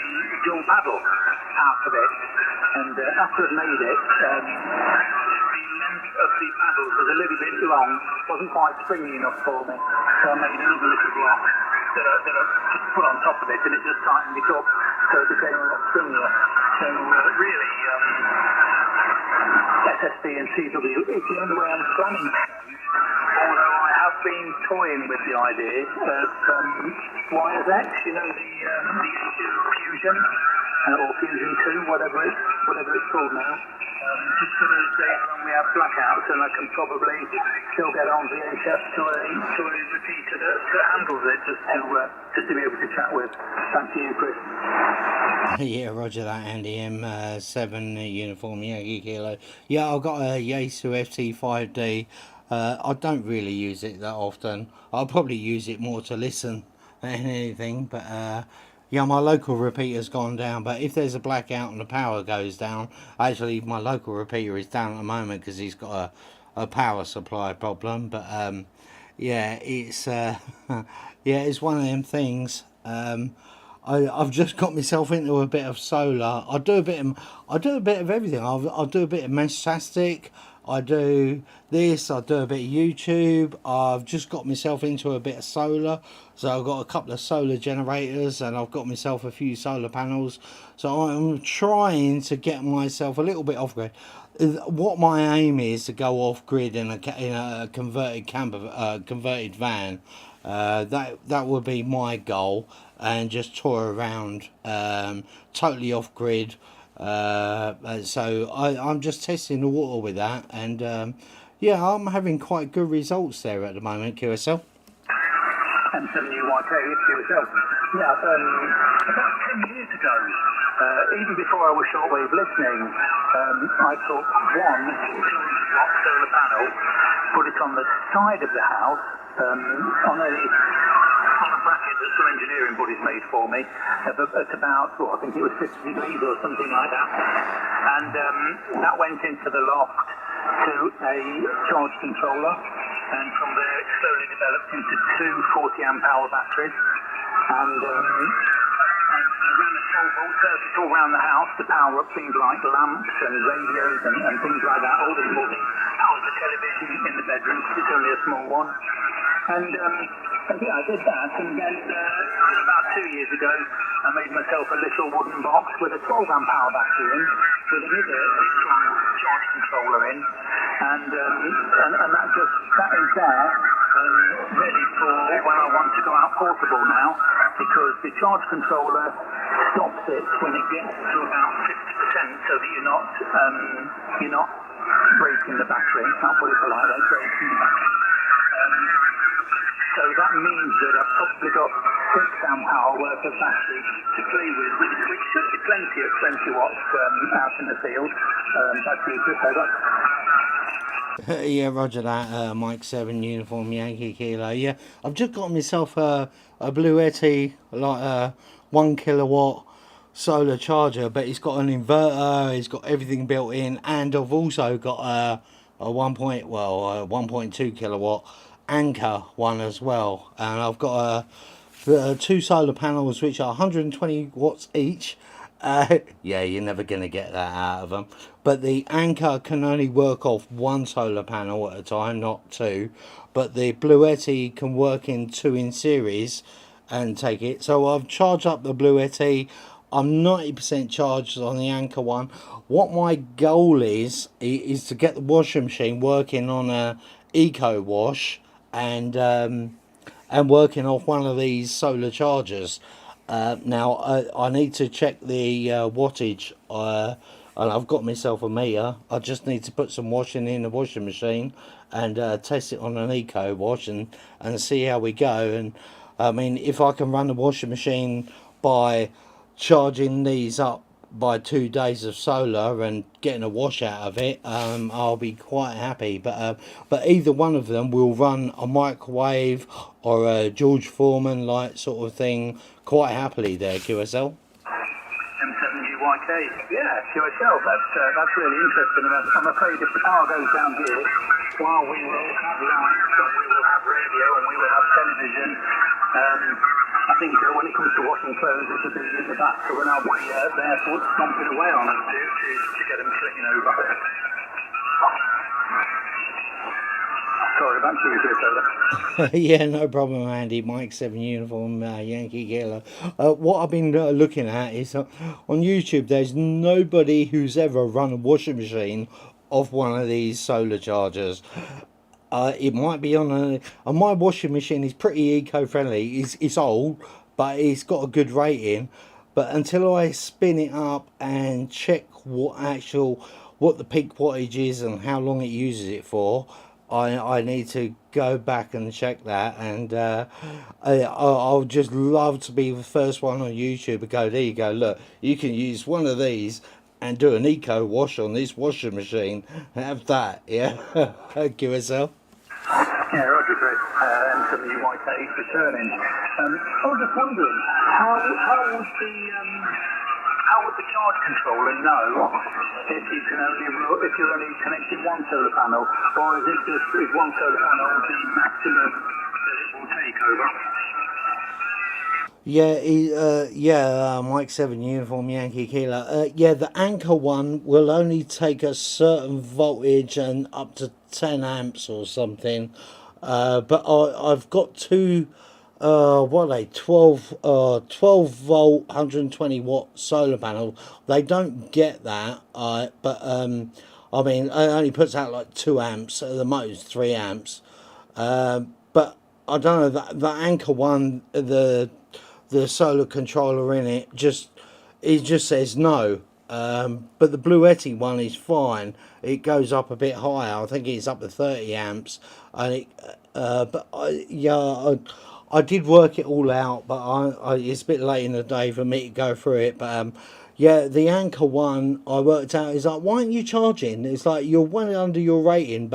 dual paddle out of it. And after I'd made it, the length of the paddles was a little bit long, wasn't quite springy enough for me. So I made another little block that I just put on top of it, and it just tightened it up, so it became a lot springier. So really, SSD and CW is the only way I'm planning. Although I have been toying with the idea of Wires X, you know, the Fusion, or Fusion 2, whatever it's called now. Just for those days when we have blackouts, and I can probably still get on VHF to a repeater that handles it, just to be able to chat with. Thank you, Chris. Yeah, roger that, Andy. M7 uniform Yankee Kilo. Yeah, I've got a Yaesu FT5D. I don't really use it that often. I'll probably use it more to listen than anything, but yeah, my local repeater's gone down, but if there's a blackout and the power goes down, actually my local repeater is down at the moment because he's got a power supply problem, but yeah, it's yeah, it's one of them things. I've just got myself into a bit of solar. I do a bit of everything. I'll do a bit of Meshtastic. I do this. I do a bit of YouTube. I've just got myself into a bit of solar. So I've got a couple of solar generators, and I've got myself a few solar panels. So I'm trying to get myself a little bit off grid. What my aim is to go off grid in a converted converted van. That would be my goal, and just tour around totally off grid. So I'm just testing the water with that, and yeah, I'm having quite good results there at the moment, QSL. M7UYK, QSL. Yeah, about 10 years ago, even before I was shortwave listening, I took one solar panel, put it on the side of the house, on a bracket that some engineering buddies made for me at about, I think it was 50 degrees or something like that. And that went into the loft to a charge controller, and from there it slowly developed into two 40 amp hour batteries. And I ran a 12-volt circuit all around the house to power up things like lamps and radios and things like that. All the important powers the television in the bedroom, because it's only a small one. And yeah, I did that, and then about 2 years ago, I made myself a little wooden box with a 12 amp hour battery in, with another charge controller in, and that is there, ready for when I want to go out portable now, because the charge controller stops it when it gets to about 50%, so that you're not breaking the battery. I'll put it politely, breaking the battery. So that means that I've probably got 6 amp hour worth of battery to play with, which should be plenty of 20 watts out in the field. Battery just over. Yeah, roger that, Mike 7 uniform Yankee Kilo. Yeah, I've just got myself a Blue Yeti, like 1 kilowatt solar charger, but it's got an inverter, it's got everything built in, and I've also got a 1.2 kilowatt Anker one as well, and I've got two solar panels which are 120 watts each. Yeah, you're never going to get that out of them, but the Anker can only work off one solar panel at a time, not two, but the Bluetti can work in two in series and take it. So I've charged up the Bluetti. I'm 90% charged on the Anker one. What my goal is to get the washing machine working on a Eco Wash and working off one of these solar chargers. Now I need to check the wattage, and I've got myself a meter. I just need to put some washing in the washing machine and test it on an Eco Wash and see how we go. And I mean, if I can run the washing machine by charging these up by 2 days of solar and getting a wash out of it, I'll be quite happy. But either one of them will run a microwave or a George Foreman light sort of thing quite happily there, QSL. M7UYK, yeah, QSL, that's really interesting. And I'm afraid if the power goes down here, while we will have lights and we will have radio and we will have television, I think when it comes to washing clothes, it should be in the back, so when I'll be there stomping away on them to get them clicking over. Sorry, back to you, Chris. Yeah, no problem, Andy. Mike 7 uniform, Yankee Killer. What I've been looking at is on YouTube, there's nobody who's ever run a washing machine off one of these solar chargers. It might be on my washing machine is pretty eco-friendly. It's old, but it's got a good rating. But until I spin it up and check what the peak wattage is and how long it uses it for, I need to go back and check that. And I'll just love to be the first one on YouTube to go, there you go, look, you can use one of these and do an eco wash on this washing machine. Have that, yeah. QSL. Yeah, Roger, Chris. M7UYK is returning. I was just wondering, how would the charge controller know if you're only connecting one solar panel, or is one solar panel the maximum that it will take over? Yeah, Mike 7 uniform Yankee Killer. Yeah, the Anker one will only take a certain voltage and up to 10 amps or something. But I've got two, 12 volt, 120 watt solar panel. They don't get that, but I mean, it only puts out like 2 amps at the most, 3 amps. But I don't know, the Anker one, the solar controller in it just says no. But the Bluetti one is fine. It goes up a bit higher. I think it's up to 30 amps. And I did work it all out, but it's a bit late in the day for me to go through it. But yeah, the Anker one I worked out is like, why aren't you charging? It's like you're well under your rating,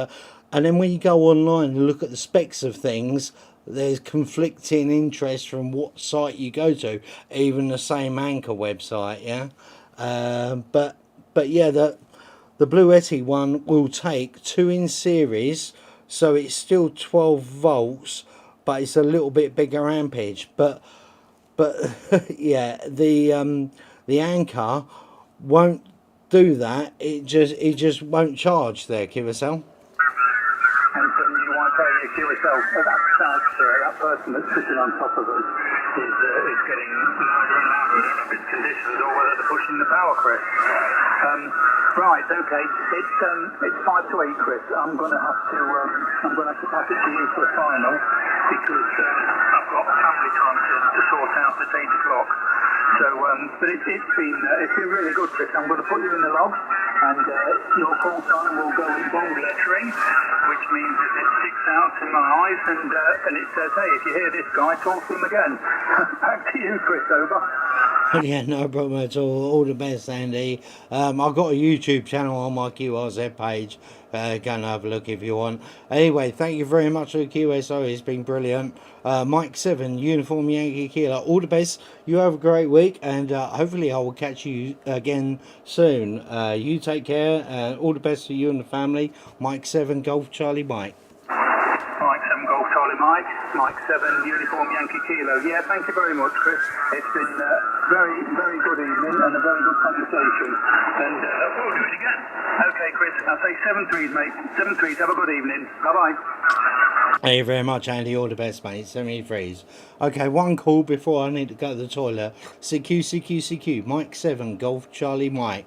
and then when you go online and look at the specs of things, there's conflicting interest from what site you go to, even the same Anker website, yeah. But yeah, the Bluetti one will take 2 in series, so it's still 12 volts, but it's a little bit bigger ampage. But yeah, the Anker won't do that. It just won't charge there, QSL. That person that's sitting on top of us is getting louder and louder. I don't know if it's conditions or whether they're pushing the power, Chris. Right, okay. It's 5 to 8, Chris. I'm going to have to pass it to you for a final because I've got family time to sort out at 8 o'clock. So, but it's been really good, Chris. I'm going to put you in the logs, and your call time will go in bold lettering, which means that it sticks out in my eyes, and it says, hey, if you hear this guy, talk to him again. Back to you, Chris. Over. Yeah, no problem at all the best, Andy. I've got a YouTube channel on my QRZ page. Go and have a look if you want. Anyway, thank you very much for the QSO. It's been brilliant. Mike 7, Uniform Yankee Kilo. All the best. You have a great week, and hopefully I will catch you again soon. You take care. All the best to you and the family. Mike 7, Golf Charlie Mike. Mike 7 Golf Charlie Mike, Mike 7 Uniform Yankee Kilo. Yeah, thank you very much, Chris. It's been very, very good evening and a very good conversation. And we'll do it again. Okay, Chris, I'll say 7-3s, mate. 7-3s, have a good evening. Bye-bye. Thank you very much, Andy. All the best, mate. 73s. Okay, one call before I need to go to the toilet. CQ, Mike 7, Golf Charlie Mike.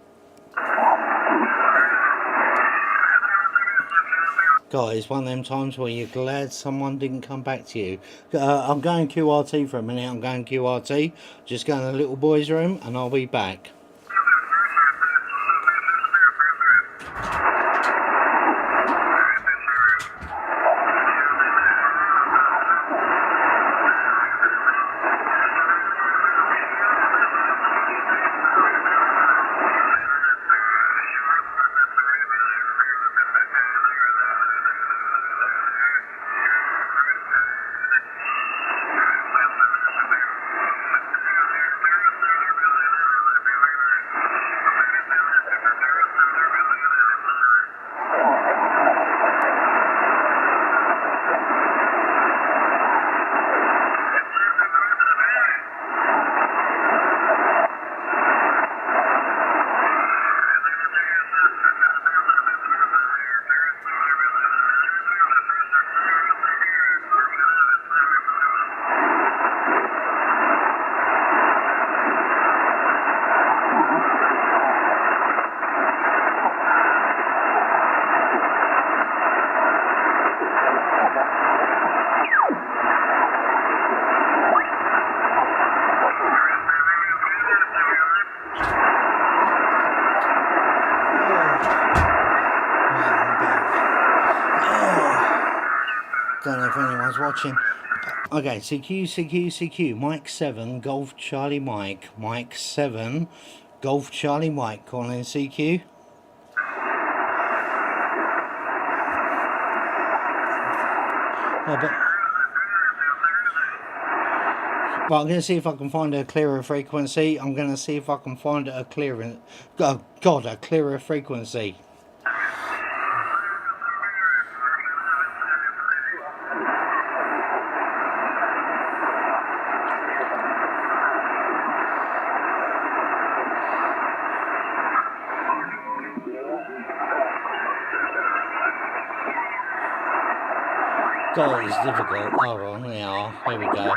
God, it's one of them times where you're glad someone didn't come back to you. I'm going QRT for a minute. I'm going QRT. Just going to the little boy's room and I'll be back. Don't know if anyone's watching. Okay, CQ, Mike 7, Golf Charlie Mike. Mike 7, Golf Charlie Mike, calling CQ. Well, I'm going to see if I can find a clearer frequency. I'm going to see if I can find a clearer... Oh, God, a clearer frequency. God, it's difficult. Hold on, now, here we go.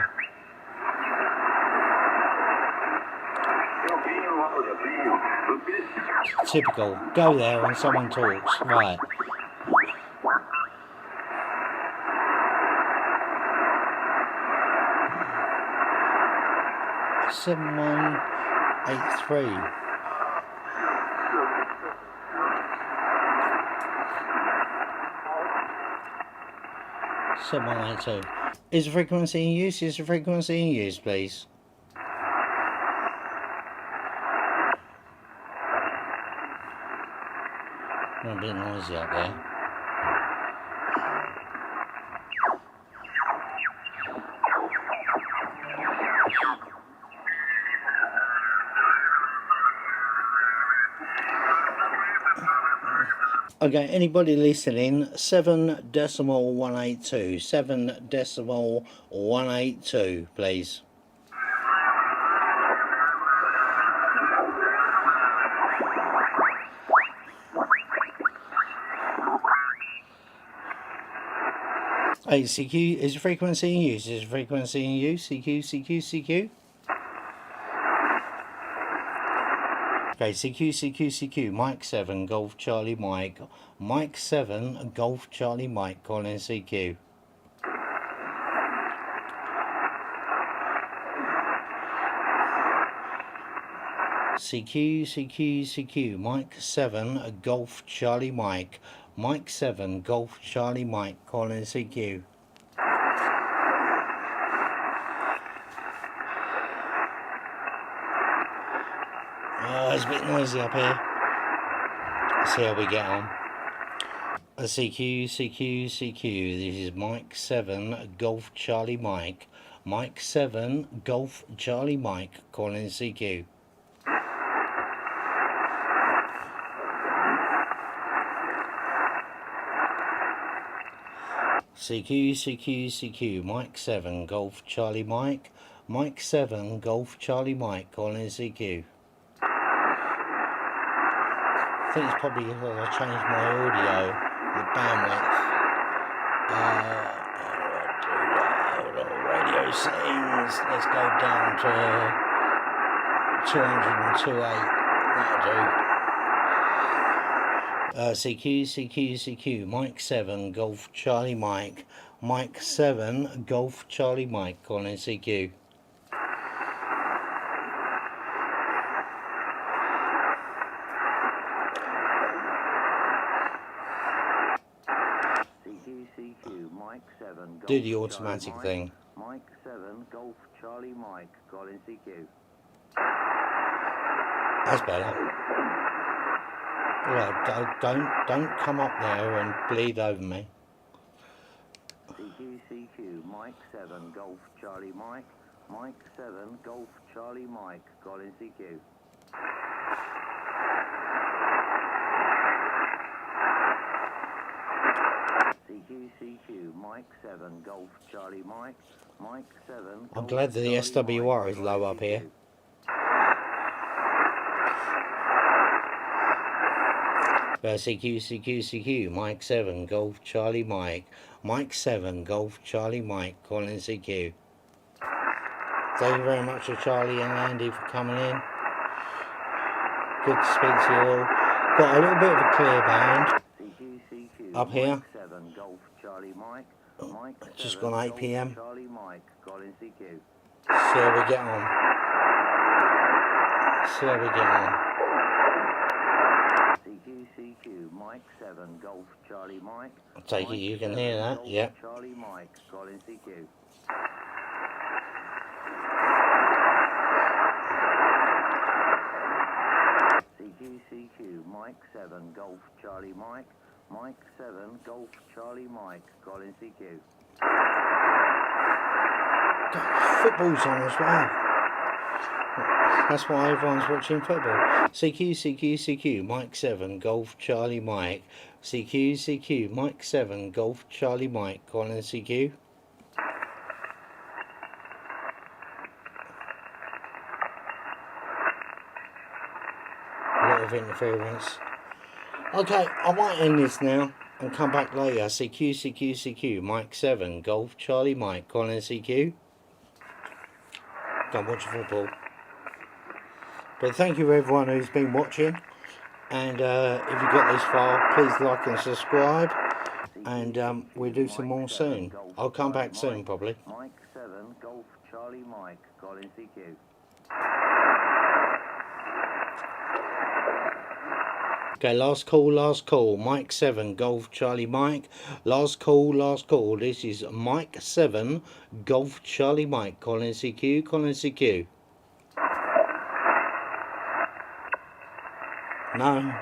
Typical. Go there and someone talks. Right. Seven 183. Someone like two. Is the frequency in use? Is the frequency in use, please? A bit noisy out there. Okay, anybody listening, 7.182, 7.182, please. Hey, CQ, is the frequency in use? Is the frequency in use? CQ. Okay, CQ, Mike 7, Golf Charlie Mike. Mike 7, Golf Charlie Mike, calling CQ. CQ, Mike 7, Golf Charlie Mike. Mike 7, Golf Charlie Mike, calling CQ. It's a bit noisy up here. Let's see how we get on. CQ, CQ, CQ. This is Mike 7 Golf Charlie Mike. Mike 7 Golf Charlie Mike calling CQ. CQ, CQ, CQ. Mike 7 Golf Charlie Mike. Mike 7 Golf Charlie Mike calling CQ. I think it's probably because I changed my audio, the bandwidth. Radio settings. Let's go down to 202.8. That'll do. CQ, CQ, CQ. Mike 7 Golf Charlie Mike. Mike 7 Golf Charlie Mike calling CQ. Do the automatic thing. Mike 7 Golf Charlie Mike calling CQ. That's better. Well, don't come up there and bleed over me. CQ, Mike 7 Golf Charlie Mike. Mike 7 Golf Charlie Mike calling CQ. CQ, Mike 7 Golf Charlie Mike. Mike 7 Golf I'm glad that the SWR is low up here. CQ, CQ, CQ. Mike 7 Golf Charlie Mike. Mike 7 Golf Charlie Mike calling CQ. Thank you very much to Charlie and Andy for coming in. Good to speak to you all. Got a little bit of a clear band up here. Just gone 8 PM. See how we get on. See how we get on. CQ, Mike 7 Golf Charlie Mike. I take it you can hear that, yep. Charlie Mike calling CQ. CQ, Mike 7 Golf Charlie Mike. Mike 7 Golf Charlie Mike calling CQ. Football's on as well. That's why everyone's watching football. CQ, CQ, CQ, Mike 7 Golf Charlie Mike. CQ, CQ, Mike 7 Golf Charlie Mike calling CQ. A lot of interference. Okay, I might end this now and come back later. CQ, CQ, CQ, Mike 7 Golf Charlie Mike calling CQ. Don't watch football. But thank you everyone who's been watching. And if you got this far, please like and subscribe. And we'll do some more soon. I'll come back soon probably. Mike 7 Golf Charlie Mike calling CQ. Okay, last call. Mike 7 Golf Charlie Mike. Last call. This is Mike 7 Golf Charlie Mike calling CQ, calling CQ. No.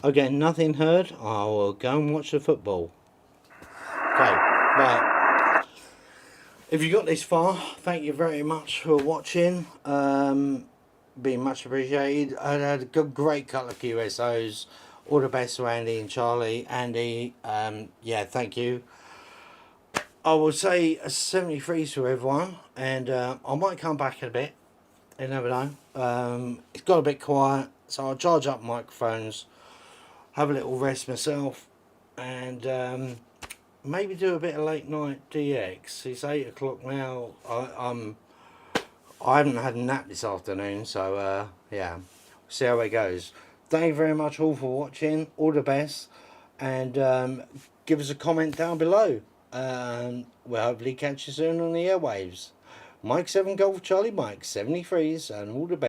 Again, nothing heard. I will go and watch the football. Okay, right. If you got this far, thank you very much for watching. Been much appreciated. I had a great couple of QSOs. All the best to Andy and Charlie. Andy, yeah, thank you. I will say 73s for everyone, and I might come back in a bit. You never know. It's got a bit quiet, so I'll charge up microphones, have a little rest myself, and maybe do a bit of late night DX. It's 8 o'clock now. I haven't had a nap this afternoon, so yeah, see how it goes. Thank you very much all for watching. All the best, and give us a comment down below. We'll hopefully catch you soon on the airwaves. Mike 7 Golf Charlie Mike, 73s, and all the best.